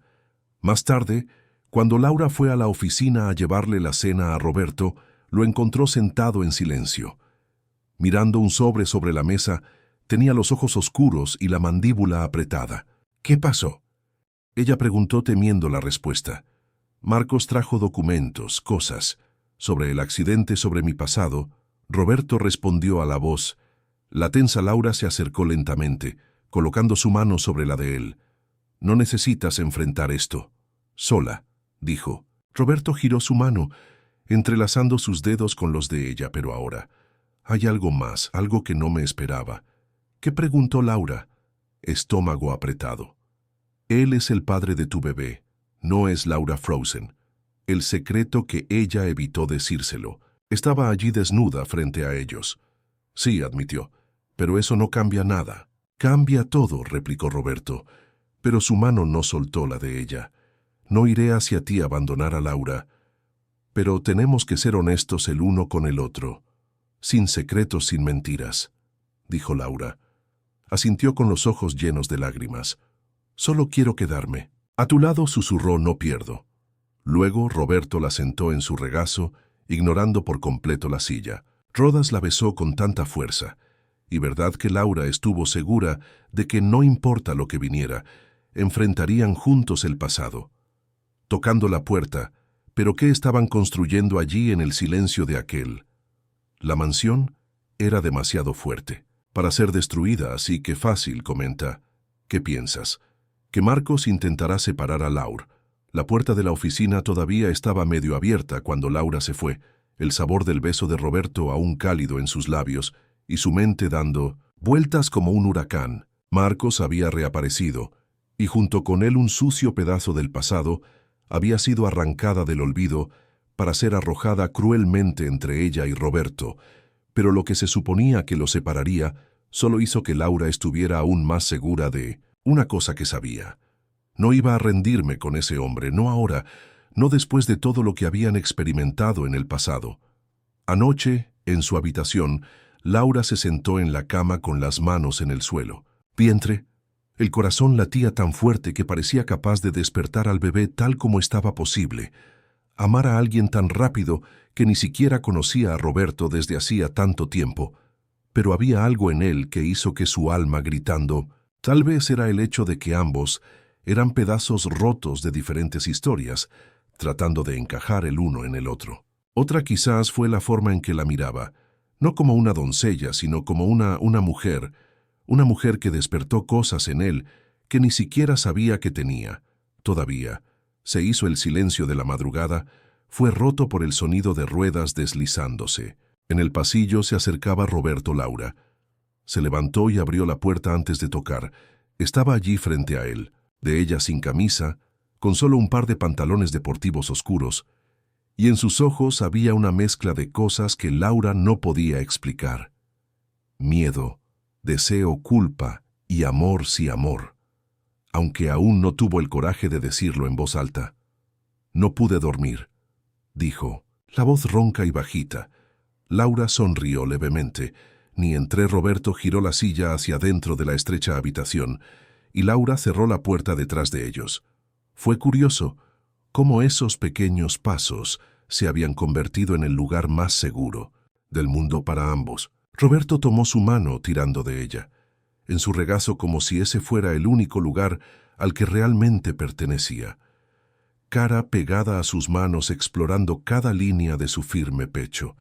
Más tarde, cuando Laura fue a la oficina a llevarle la cena a Roberto, lo encontró sentado en silencio. Mirando un sobre la mesa, tenía los ojos oscuros y la mandíbula apretada. «¿Qué pasó?», ella preguntó temiendo la respuesta. «Marcos trajo documentos, cosas. Sobre el accidente, sobre mi pasado», Roberto respondió a la voz. La tensa Laura se acercó lentamente, colocando su mano sobre la de él. «No necesitas enfrentar esto. Sola», dijo. Roberto giró su mano, entrelazando sus dedos con los de ella, pero ahora hay algo más, algo que no me esperaba. «¿Qué?», preguntó Laura, estómago apretado. «Él es el padre de tu bebé, no es Laura Frozen». El secreto que ella evitó decírselo. Estaba allí desnuda frente a ellos. «Sí», admitió, «pero eso no cambia nada». «Cambia todo», replicó Roberto, pero su mano no soltó la de ella. «No iré hacia ti a abandonar a Laura, pero tenemos que ser honestos el uno con el otro. Sin secretos, sin mentiras», dijo Laura. Asintió con los ojos llenos de lágrimas. «Solo quiero quedarme». «A tu lado», susurró, «no pierdo». Luego Roberto la sentó en su regazo, ignorando por completo la silla. Rodas la besó con tanta fuerza, y verdad que Laura estuvo segura de que no importa lo que viniera, enfrentarían juntos el pasado. Tocando la puerta, ¿pero qué estaban construyendo allí en el silencio de aquel? La mansión era demasiado fuerte para ser destruida, así que fácil, comenta. ¿Qué piensas? Que Marcos intentará separar a Laura. La puerta de la oficina todavía estaba medio abierta cuando Laura se fue, el sabor del beso de Roberto aún cálido en sus labios y su mente dando vueltas como un huracán. Marcos había reaparecido, y junto con él un sucio pedazo del pasado había sido arrancada del olvido para ser arrojada cruelmente entre ella y Roberto, pero lo que se suponía que lo separaría solo hizo que Laura estuviera aún más segura de una cosa que sabía. No iba a rendirme con ese hombre, no ahora, no después de todo lo que habían experimentado en el pasado. Anoche, en su habitación, Laura se sentó en la cama con las manos en el suelo. Vientre. El corazón latía tan fuerte que parecía capaz de despertar al bebé tal como estaba posible. Amar a alguien tan rápido que ni siquiera conocía a Roberto desde hacía tanto tiempo. Pero había algo en él que hizo que su alma gritando, tal vez era el hecho de que ambos eran pedazos rotos de diferentes historias, tratando de encajar el uno en el otro. Otra quizás fue la forma en que la miraba, no como una doncella, sino como una mujer que despertó cosas en él que ni siquiera sabía que tenía. Todavía, se hizo el silencio de la madrugada, fue roto por el sonido de ruedas deslizándose. En el pasillo se acercaba Roberto Laura. Se levantó y abrió la puerta antes de tocar. Estaba allí frente a él, de ella sin camisa, con solo un par de pantalones deportivos oscuros, y en sus ojos había una mezcla de cosas que Laura no podía explicar. Miedo, deseo, culpa y amor sí amor, aunque aún no tuvo el coraje de decirlo en voz alta. «No pude dormir», dijo, la voz ronca y bajita. Laura sonrió levemente. Ni entré. Roberto giró la silla hacia adentro de la estrecha habitación, y Laura cerró la puerta detrás de ellos. Fue curioso cómo esos pequeños pasos se habían convertido en el lugar más seguro del mundo para ambos. Roberto tomó su mano tirando de ella, en su regazo como si ese fuera el único lugar al que realmente pertenecía. Cara pegada a sus manos explorando cada línea de su firme pecho.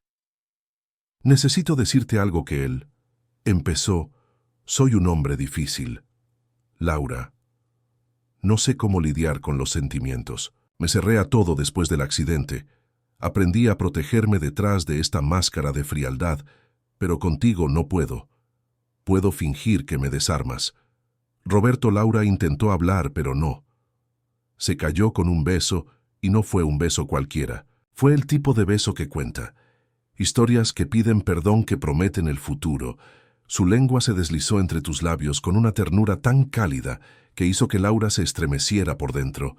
«Necesito decirte algo», que él empezó. «Soy un hombre difícil, Laura. No sé cómo lidiar con los sentimientos. Me cerré a todo después del accidente. Aprendí a protegerme detrás de esta máscara de frialdad, pero contigo no puedo. Puedo fingir que me desarmas. Roberto Laura intentó hablar, pero no. Se cayó con un beso, y no fue un beso cualquiera. Fue el tipo de beso que cuenta. Historias que piden perdón, que prometen el futuro. Su lengua se deslizó entre tus labios con una ternura tan cálida que hizo que Laura se estremeciera por dentro.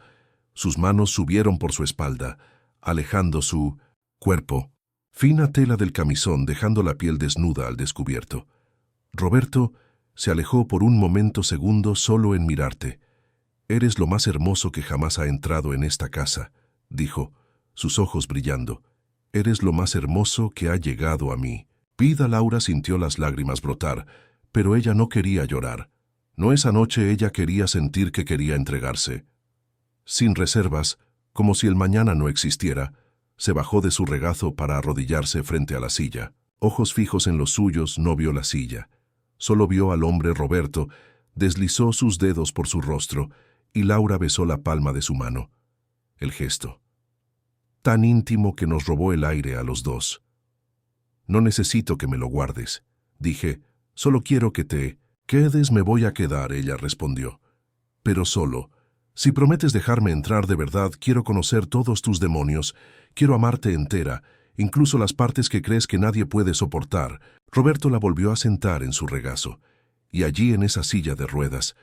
Sus manos subieron por su espalda, alejando su cuerpo. Fina tela del camisón, dejando la piel desnuda al descubierto. Roberto se alejó por un segundo solo en mirarte. «Eres lo más hermoso que jamás ha entrado en esta casa», dijo, sus ojos brillando. «Eres lo más hermoso que ha llegado a mí». Vida Laura sintió las lágrimas brotar, pero ella no quería llorar. No, esa noche ella quería sentir que quería entregarse. Sin reservas, como si el mañana no existiera, se bajó de su regazo para arrodillarse frente a la silla. Ojos fijos en los suyos, no vio la silla. Solo vio al hombre Roberto, deslizó sus dedos por su rostro, y Laura besó la palma de su mano. El gesto, tan íntimo que nos robó el aire a los dos. «No necesito que me lo guardes», dije, «solo quiero que te quedes». «Me voy a quedar», ella respondió, «pero solo. Si prometes dejarme entrar de verdad, quiero conocer todos tus demonios, quiero amarte entera, incluso las partes que crees que nadie puede soportar». Roberto la volvió a sentar en su regazo, y allí en esa silla de ruedas,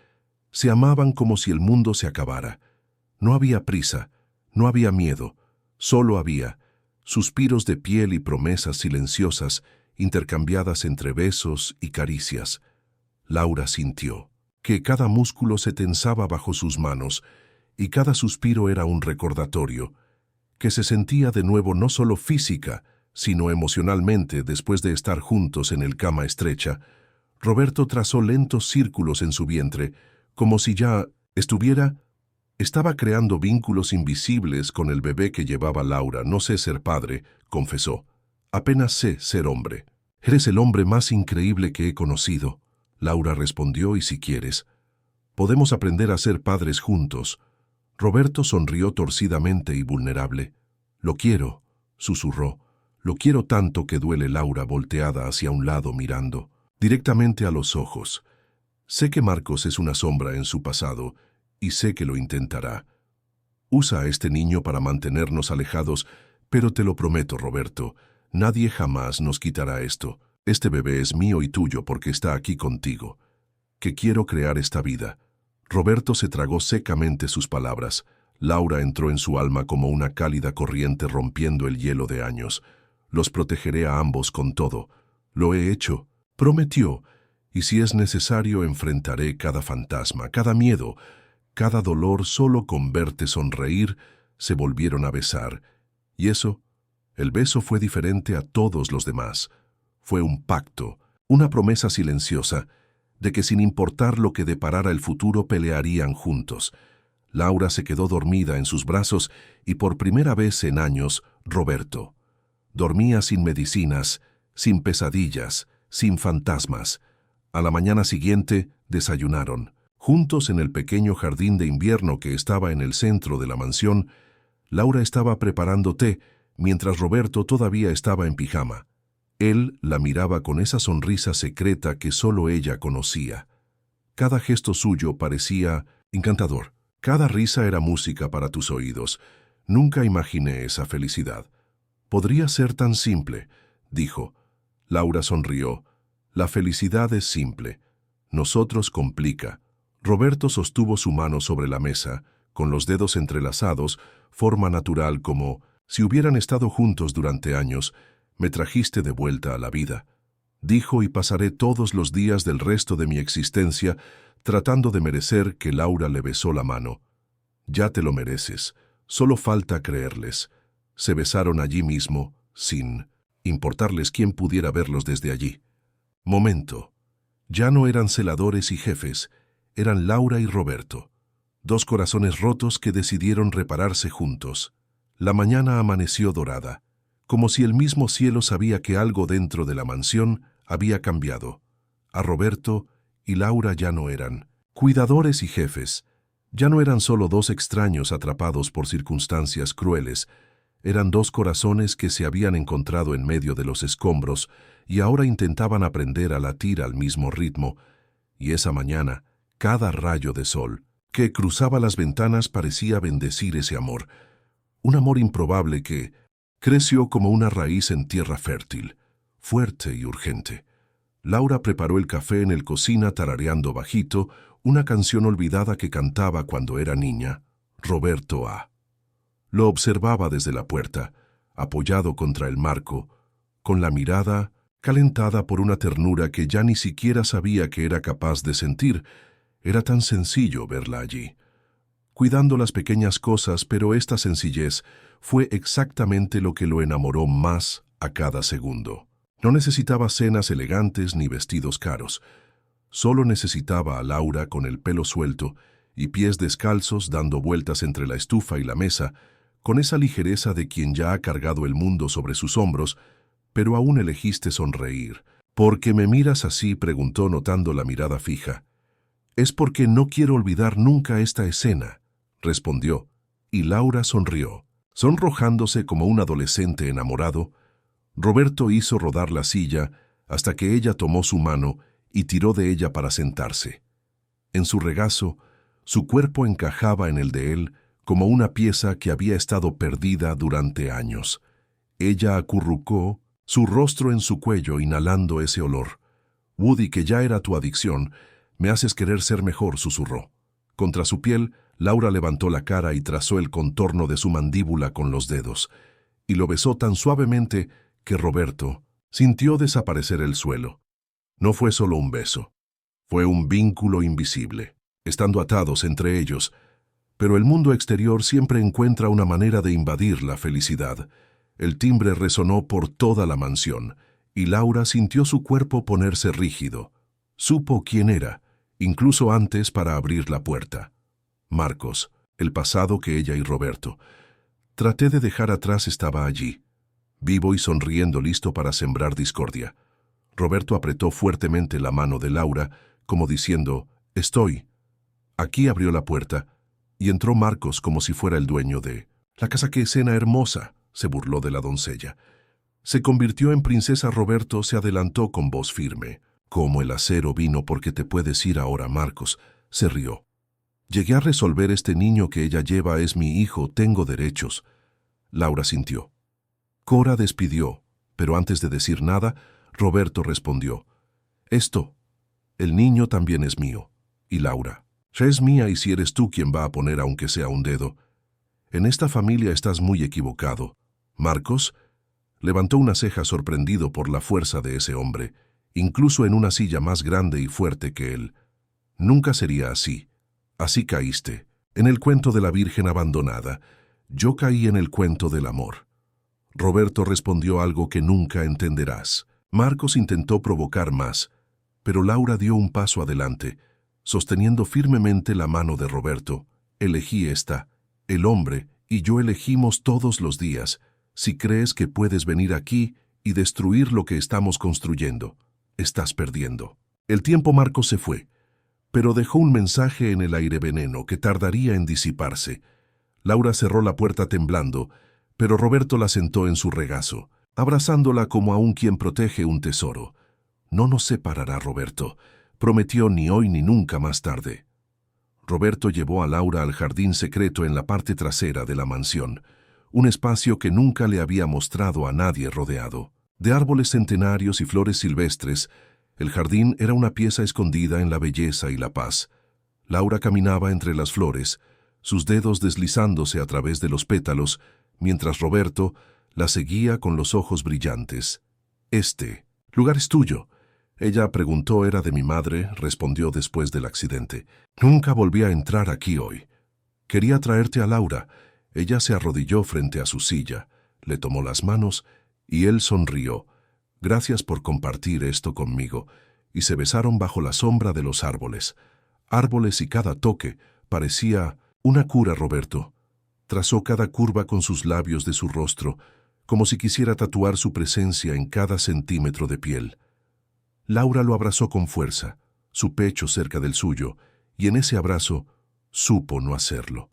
se amaban como si el mundo se acabara. No había prisa, no había miedo, solo había suspiros de piel y promesas silenciosas intercambiadas entre besos y caricias. Laura sintió que cada músculo se tensaba bajo sus manos y cada suspiro era un recordatorio, que se sentía de nuevo no solo física, sino emocionalmente después de estar juntos en el cama estrecha. Roberto trazó lentos círculos en su vientre, como si ya estaba creando vínculos invisibles con el bebé que llevaba Laura. «No sé ser padre», confesó. «Apenas sé ser hombre». «Eres el hombre más increíble que he conocido», Laura respondió, «y si quieres, podemos aprender a ser padres juntos». Roberto sonrió torcidamente y vulnerable. «Lo quiero», susurró. «Lo quiero tanto que duele». Laura, volteada hacia un lado, mirando directamente a los ojos. «Sé que Marcos es una sombra en su pasado, y sé que lo intentará. Usa a este niño para mantenernos alejados, pero te lo prometo, Roberto, nadie jamás nos quitará esto. Este bebé es mío y tuyo porque está aquí contigo. Que quiero crear esta vida». Roberto se tragó secamente sus palabras. Laura entró en su alma como una cálida corriente rompiendo el hielo de años. «Los protegeré a ambos con todo. Lo he hecho», prometió, «y si es necesario enfrentaré cada fantasma, cada miedo, cada dolor solo con verte sonreír». Se volvieron a besar. Y eso, el beso fue diferente a todos los demás. Fue un pacto, una promesa silenciosa, de que sin importar lo que deparara el futuro pelearían juntos. Laura se quedó dormida en sus brazos y por primera vez en años, Roberto. Dormía sin medicinas, sin pesadillas, sin fantasmas. A la mañana siguiente desayunaron. Juntos en el pequeño jardín de invierno que estaba en el centro de la mansión, Laura estaba preparando té, mientras Roberto todavía estaba en pijama. Él la miraba con esa sonrisa secreta que solo ella conocía. Cada gesto suyo parecía encantador. Cada risa era música para tus oídos. Nunca imaginé esa felicidad. «Podría ser tan simple», dijo. Laura sonrió. «La felicidad es simple. Nosotros complica». Roberto sostuvo su mano sobre la mesa, con los dedos entrelazados, forma natural como si hubieran estado juntos durante años. «Me trajiste de vuelta a la vida», dijo, «y pasaré todos los días del resto de mi existencia tratando de merecer que». Laura le besó la mano. «Ya te lo mereces, solo falta creerles». Se besaron allí mismo, sin importarles quién pudiera verlos desde allí. Momento. Ya no eran celadores y jefes, eran Laura y Roberto. Dos corazones rotos que decidieron repararse juntos. La mañana amaneció dorada, como si el mismo cielo sabía que algo dentro de la mansión había cambiado. A Roberto y Laura ya no eran cuidadores y jefes, ya no eran solo dos extraños atrapados por circunstancias crueles, Eran dos corazones que se habían encontrado en medio de los escombros y ahora intentaban aprender a latir al mismo ritmo. Y esa mañana, cada rayo de sol que cruzaba las ventanas parecía bendecir ese amor. Un amor improbable que creció como una raíz en tierra fértil, fuerte y urgente. Laura preparó el café en el cocina tarareando bajito una canción olvidada que cantaba cuando era niña, Roberto A. Lo observaba desde la puerta, apoyado contra el marco, con la mirada calentada por una ternura que ya ni siquiera sabía que era capaz de sentir. Era tan sencillo verla allí, cuidando las pequeñas cosas, pero esta sencillez fue exactamente lo que lo enamoró más a cada segundo. No necesitaba cenas elegantes ni vestidos caros. Solo necesitaba a Laura con el pelo suelto y pies descalzos dando vueltas entre la estufa y la mesa, con esa ligereza de quien ya ha cargado el mundo sobre sus hombros, pero aún elegiste sonreír. ¿Por qué me miras así?, preguntó notando la mirada fija. Es porque no quiero olvidar nunca esta escena, respondió, y Laura sonrió. Sonrojándose como un adolescente enamorado, Roberto hizo rodar la silla hasta que ella tomó su mano y tiró de ella para sentarse. En su regazo, su cuerpo encajaba en el de él como una pieza que había estado perdida durante años. Ella acurrucó su rostro en su cuello, inhalando ese olor. Woody, que ya era tu adicción, me haces querer ser mejor, susurró. Contra su piel, Laura levantó la cara y trazó el contorno de su mandíbula con los dedos, y lo besó tan suavemente que Roberto sintió desaparecer el suelo. No fue solo un beso, fue un vínculo invisible, estando atados entre ellos, pero el mundo exterior siempre encuentra una manera de invadir la felicidad. El timbre resonó por toda la mansión, y Laura sintió su cuerpo ponerse rígido. Supo quién era, incluso antes para abrir la puerta. Marcos, el pasado que ella y Roberto traté de dejar atrás, estaba allí, vivo y sonriendo, listo para sembrar discordia. Roberto apretó fuertemente la mano de Laura, como diciendo, «Estoy». Aquí abrió la puerta, y entró Marcos como si fuera el dueño de la casa. «¡Qué escena hermosa!», se burló de la doncella. Se convirtió en princesa. Roberto se adelantó con voz firme. «Como el acero vino, porque te puedes ir ahora, Marcos», se rió. «Llegué a resolver. Este niño que ella lleva es mi hijo, tengo derechos». Laura sintió. Cora despidió, pero antes de decir nada, Roberto respondió, el niño también es mío. Y Laura, es mía, y si eres tú quien va a poner aunque sea un dedo. En esta familia estás muy equivocado. Marcos levantó una ceja sorprendido por la fuerza de ese hombre, incluso en una silla más grande y fuerte que él. Nunca sería así. Así caíste, en el cuento de la Virgen abandonada. Yo caí en el cuento del amor. Roberto respondió algo que nunca entenderás. Marcos intentó provocar más, pero Laura dio un paso adelante, sosteniendo firmemente la mano de Roberto. Elegí esta. El hombre y yo elegimos todos los días. Si crees que puedes venir aquí y destruir lo que estamos construyendo, estás perdiendo. El tiempo. Marcos se fue, pero dejó un mensaje en el aire, veneno que tardaría en disiparse. Laura cerró la puerta temblando, pero Roberto la sentó en su regazo, abrazándola como a un quien protege un tesoro. «No nos separará, Roberto», prometió, «ni hoy ni nunca más tarde». Roberto llevó a Laura al jardín secreto en la parte trasera de la mansión, un espacio que nunca le había mostrado a nadie. Rodeado de árboles centenarios y flores silvestres, el jardín era una pieza escondida en la belleza y la paz. Laura caminaba entre las flores, sus dedos deslizándose a través de los pétalos, mientras Roberto la seguía con los ojos brillantes. «¿Este lugar es tuyo?», ella preguntó. «Era de mi madre», respondió, «después del accidente. Nunca volví a entrar aquí hoy. Quería traerte a Laura». Ella se arrodilló frente a su silla, le tomó las manos y él sonrió. «Gracias por compartir esto conmigo», y se besaron bajo la sombra de los árboles. Árboles, y cada toque parecía una cura. Roberto trazó cada curva con sus labios de su rostro, como si quisiera tatuar su presencia en cada centímetro de piel. Laura lo abrazó con fuerza, su pecho cerca del suyo, y en ese abrazo supo no hacerlo.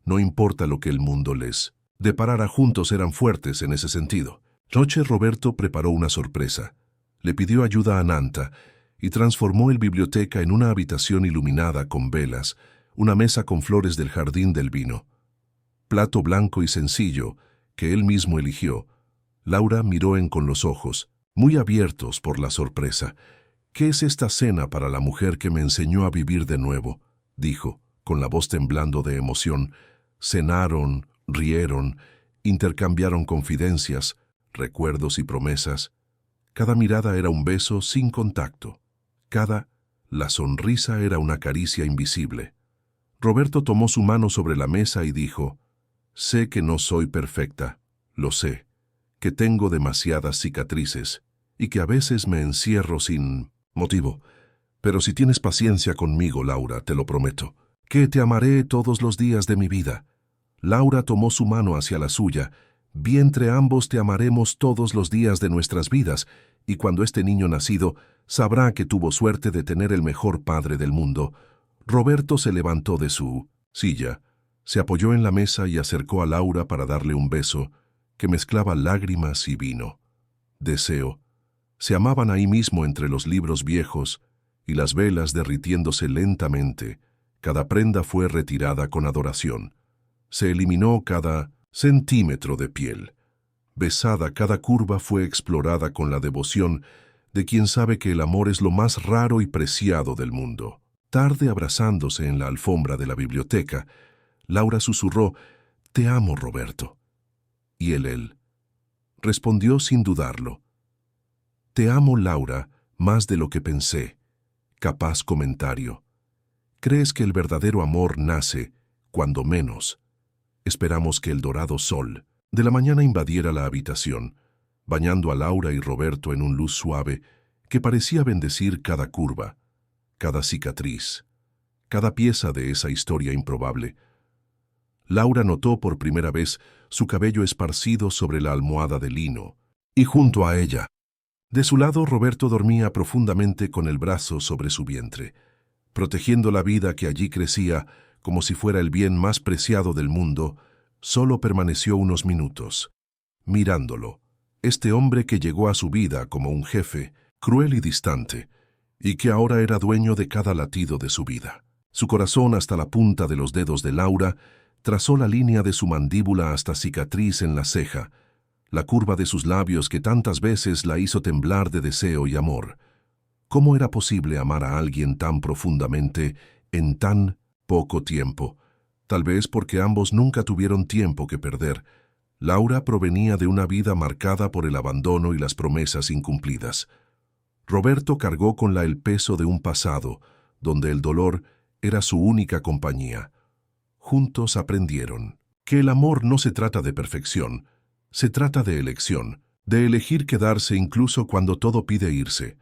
No importa lo que el mundo les de Parara juntos eran fuertes en ese sentido. Noche Roberto preparó una sorpresa. Le pidió ayuda a Nanta y transformó el biblioteca en una habitación iluminada con velas, una mesa con flores del jardín del vino. Plato blanco y sencillo, que él mismo eligió. Laura miró con los ojos, muy abiertos por la sorpresa. «¿Qué es esta cena para la mujer que me enseñó a vivir de nuevo?», dijo, con la voz temblando de emoción. Cenaron, rieron, intercambiaron confidencias, recuerdos y promesas. Cada mirada era un beso sin contacto. La sonrisa era una caricia invisible. Roberto tomó su mano sobre la mesa y dijo: «Sé que no soy perfecta, lo sé, que tengo demasiadas cicatrices y que a veces me encierro sin motivo. Pero si tienes paciencia conmigo, Laura, te lo prometo, que te amaré todos los días de mi vida». Laura tomó su mano hacia la suya. «Vi entre ambos te amaremos todos los días de nuestras vidas, y cuando este niño nacido sabrá que tuvo suerte de tener el mejor padre del mundo». Roberto se levantó de su silla, se apoyó en la mesa y acercó a Laura para darle un beso que mezclaba lágrimas y vino. Deseo. Se amaban ahí mismo entre los libros viejos y las velas derritiéndose lentamente. Cada prenda fue retirada con adoración. Se eliminó cada centímetro de piel. Besada, cada curva fue explorada con la devoción de quien sabe que el amor es lo más raro y preciado del mundo. Tarde, abrazándose en la alfombra de la biblioteca, Laura susurró: «Te amo, Roberto». Y él respondió sin dudarlo: «Te amo, Laura, más de lo que pensé». Capaz comentario. ¿Crees que el verdadero amor nace cuando menos esperamos que el dorado sol de la mañana invadiera la habitación, bañando a Laura y Roberto en un luz suave que parecía bendecir cada curva, cada cicatriz, cada pieza de esa historia improbable? Laura notó por primera vez su cabello esparcido sobre la almohada de lino, y junto a ella, de su lado, Roberto dormía profundamente con el brazo sobre su vientre, protegiendo la vida que allí crecía como si fuera el bien más preciado del mundo. Solo permaneció unos minutos, mirándolo, este hombre que llegó a su vida como un jefe, cruel y distante, y que ahora era dueño de cada latido de su vida. Su corazón, hasta la punta de los dedos de Laura, trazó la línea de su mandíbula hasta cicatriz en la ceja, la curva de sus labios que tantas veces la hizo temblar de deseo y amor. ¿Cómo era posible amar a alguien tan profundamente en tan poco tiempo? Tal vez porque ambos nunca tuvieron tiempo que perder. Laura provenía de una vida marcada por el abandono y las promesas incumplidas. Roberto cargó con el peso de un pasado, donde el dolor era su única compañía. Juntos aprendieron que el amor no se trata de perfección, se trata de elección, de elegir quedarse incluso cuando todo pide irse.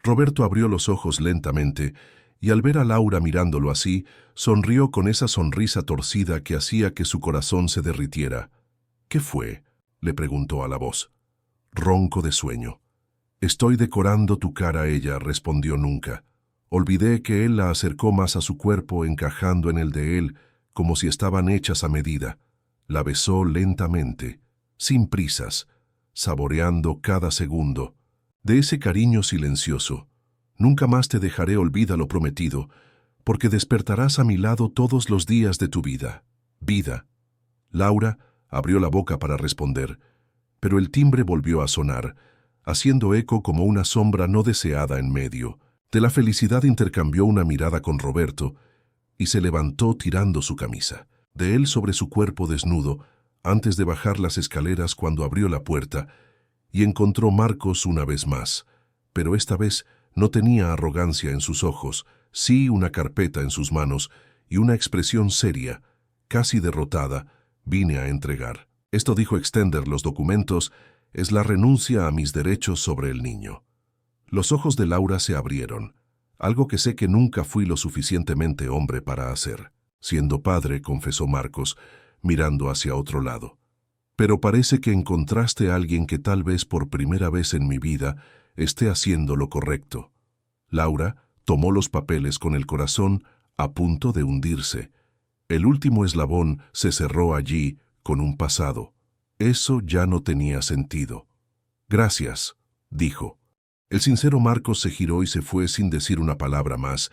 Roberto abrió los ojos lentamente y al ver a Laura mirándolo así, sonrió con esa sonrisa torcida que hacía que su corazón se derritiera. «¿Qué fue?», le preguntó a la voz. «Ronco de sueño». «Estoy decorando tu cara», ella respondió nunca. Olvidé que él la acercó más a su cuerpo, encajando en el de él, como si estaban hechas a medida. La besó lentamente, sin prisas, saboreando cada segundo de ese cariño silencioso. «Nunca más te dejaré, olvida lo prometido, porque despertarás a mi lado todos los días de tu vida». «Vida». Laura abrió la boca para responder, pero el timbre volvió a sonar, haciendo eco como una sombra no deseada en medio. De la felicidad intercambió una mirada con Roberto y se levantó tirando su camisa de él sobre su cuerpo desnudo, antes de bajar las escaleras cuando abrió la puerta y encontró Marcos una vez más, pero esta vez no tenía arrogancia en sus ojos, sí una carpeta en sus manos y una expresión seria, casi derrotada. «Vine a entregar». Esto, dijo, extender los documentos, es la renuncia a mis derechos sobre el niño. Los ojos de Laura se abrieron, algo que sé que nunca fui lo suficientemente hombre para hacer. Siendo padre, confesó Marcos, mirando hacia otro lado. Pero parece que encontraste a alguien que tal vez por primera vez en mi vida esté haciendo lo correcto. Laura tomó los papeles con el corazón a punto de hundirse. El último eslabón se cerró allí con un pasado. Eso ya no tenía sentido. Gracias, dijo. El sincero Marcos se giró y se fue sin decir una palabra más,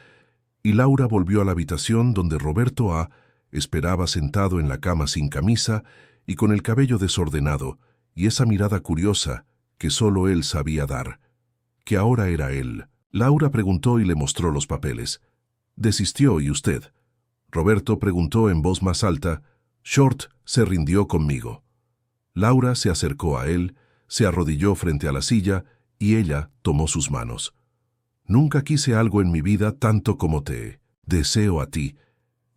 y Laura volvió a la habitación donde Roberto A. esperaba sentado en la cama sin camisa y con el cabello desordenado, y esa mirada curiosa que solo él sabía dar, que ahora era él. Laura preguntó y le mostró los papeles. ¿Desistió y usted? Roberto preguntó en voz más alta. Short se rindió conmigo. Laura se acercó a él, se arrodilló frente a la silla y ella tomó sus manos. Nunca quise algo en mi vida tanto como te deseo a ti.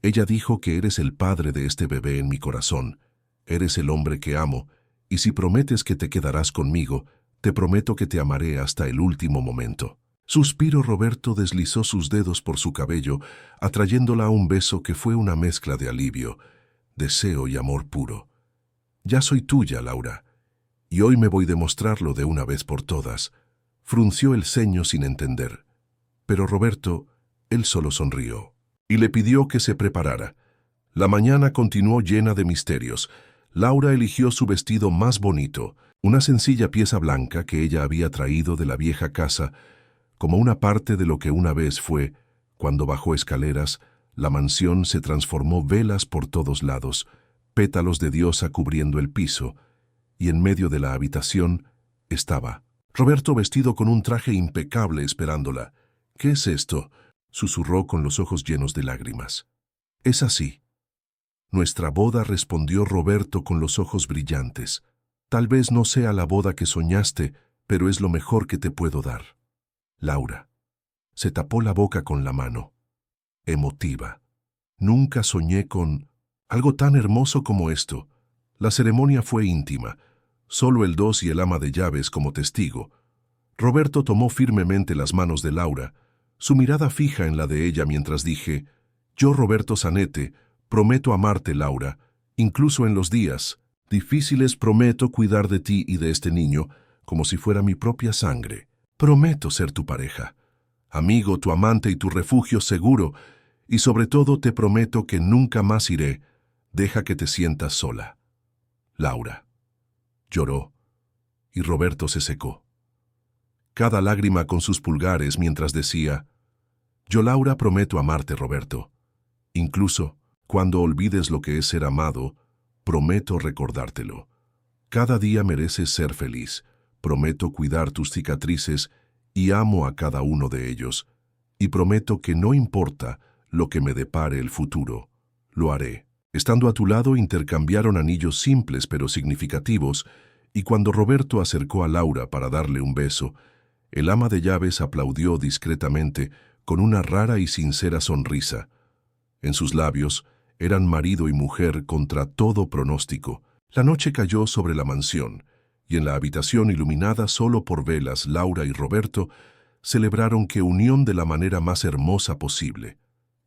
Ella dijo que eres el padre de este bebé en mi corazón. Eres el hombre que amo, y si prometes que te quedarás conmigo, te prometo que te amaré hasta el último momento. Suspiro. Roberto deslizó sus dedos por su cabello, atrayéndola a un beso que fue una mezcla de alivio, deseo y amor puro. Ya soy tuya, Laura, y hoy me voy a demostrarlo de una vez por todas. Frunció el ceño sin entender. Pero Roberto, él solo sonrió, y le pidió que se preparara. La mañana continuó llena de misterios. Laura eligió su vestido más bonito, una sencilla pieza blanca que ella había traído de la vieja casa, como una parte de lo que una vez fue. Cuando bajó escaleras, la mansión se transformó velas por todos lados, pétalos de diosa cubriendo el piso, y en medio de la habitación estaba Roberto vestido con un traje impecable esperándola. ¿Qué es esto?, susurró con los ojos llenos de lágrimas. Es así. Nuestra boda, respondió Roberto con los ojos brillantes. Tal vez no sea la boda que soñaste, pero es lo mejor que te puedo dar. Laura se tapó la boca con la mano. Emotiva. Nunca soñé con algo tan hermoso como esto. La ceremonia fue íntima, solo el dos y el ama de llaves como testigo. Roberto tomó firmemente las manos de Laura, su mirada fija en la de ella mientras dije, yo, Roberto Zanetti, prometo amarte, Laura, incluso en los días difíciles prometo cuidar de ti y de este niño como si fuera mi propia sangre. Prometo ser tu pareja, amigo, tu amante y tu refugio seguro, y sobre todo te prometo que nunca más iré. Deja que te sientas sola. Laura lloró, y Roberto se secó cada lágrima con sus pulgares mientras decía, yo, Laura, prometo amarte, Roberto. Incluso cuando olvides lo que es ser amado, prometo recordártelo. Cada día mereces ser feliz. Prometo cuidar tus cicatrices y amo a cada uno de ellos. Y prometo que no importa lo que me depare el futuro, lo haré. Estando a tu lado intercambiaron anillos simples pero significativos, y cuando Roberto acercó a Laura para darle un beso, el ama de llaves aplaudió discretamente con una rara y sincera sonrisa. En sus labios eran marido y mujer contra todo pronóstico. La noche cayó sobre la mansión, y en la habitación iluminada solo por velas, Laura y Roberto celebraron que unión de la manera más hermosa posible.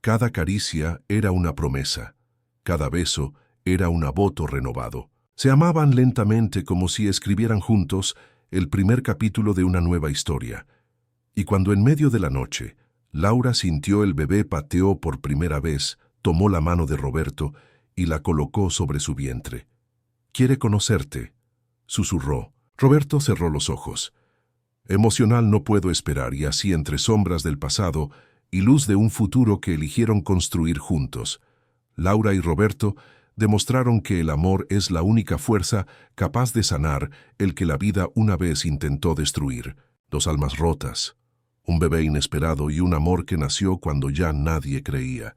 Cada caricia era una promesa, cada beso era un voto renovado. Se amaban lentamente como si escribieran juntos el primer capítulo de una nueva historia. Y cuando en medio de la noche, Laura sintió el bebé pateó por primera vez, tomó la mano de Roberto y la colocó sobre su vientre. «Quiere conocerte», susurró. Roberto cerró los ojos. Emocional, no puedo esperar, y así entre sombras del pasado y luz de un futuro que eligieron construir juntos. Laura y Roberto demostraron que el amor es la única fuerza capaz de sanar el que la vida una vez intentó destruir. Dos almas rotas, un bebé inesperado y un amor que nació cuando ya nadie creía.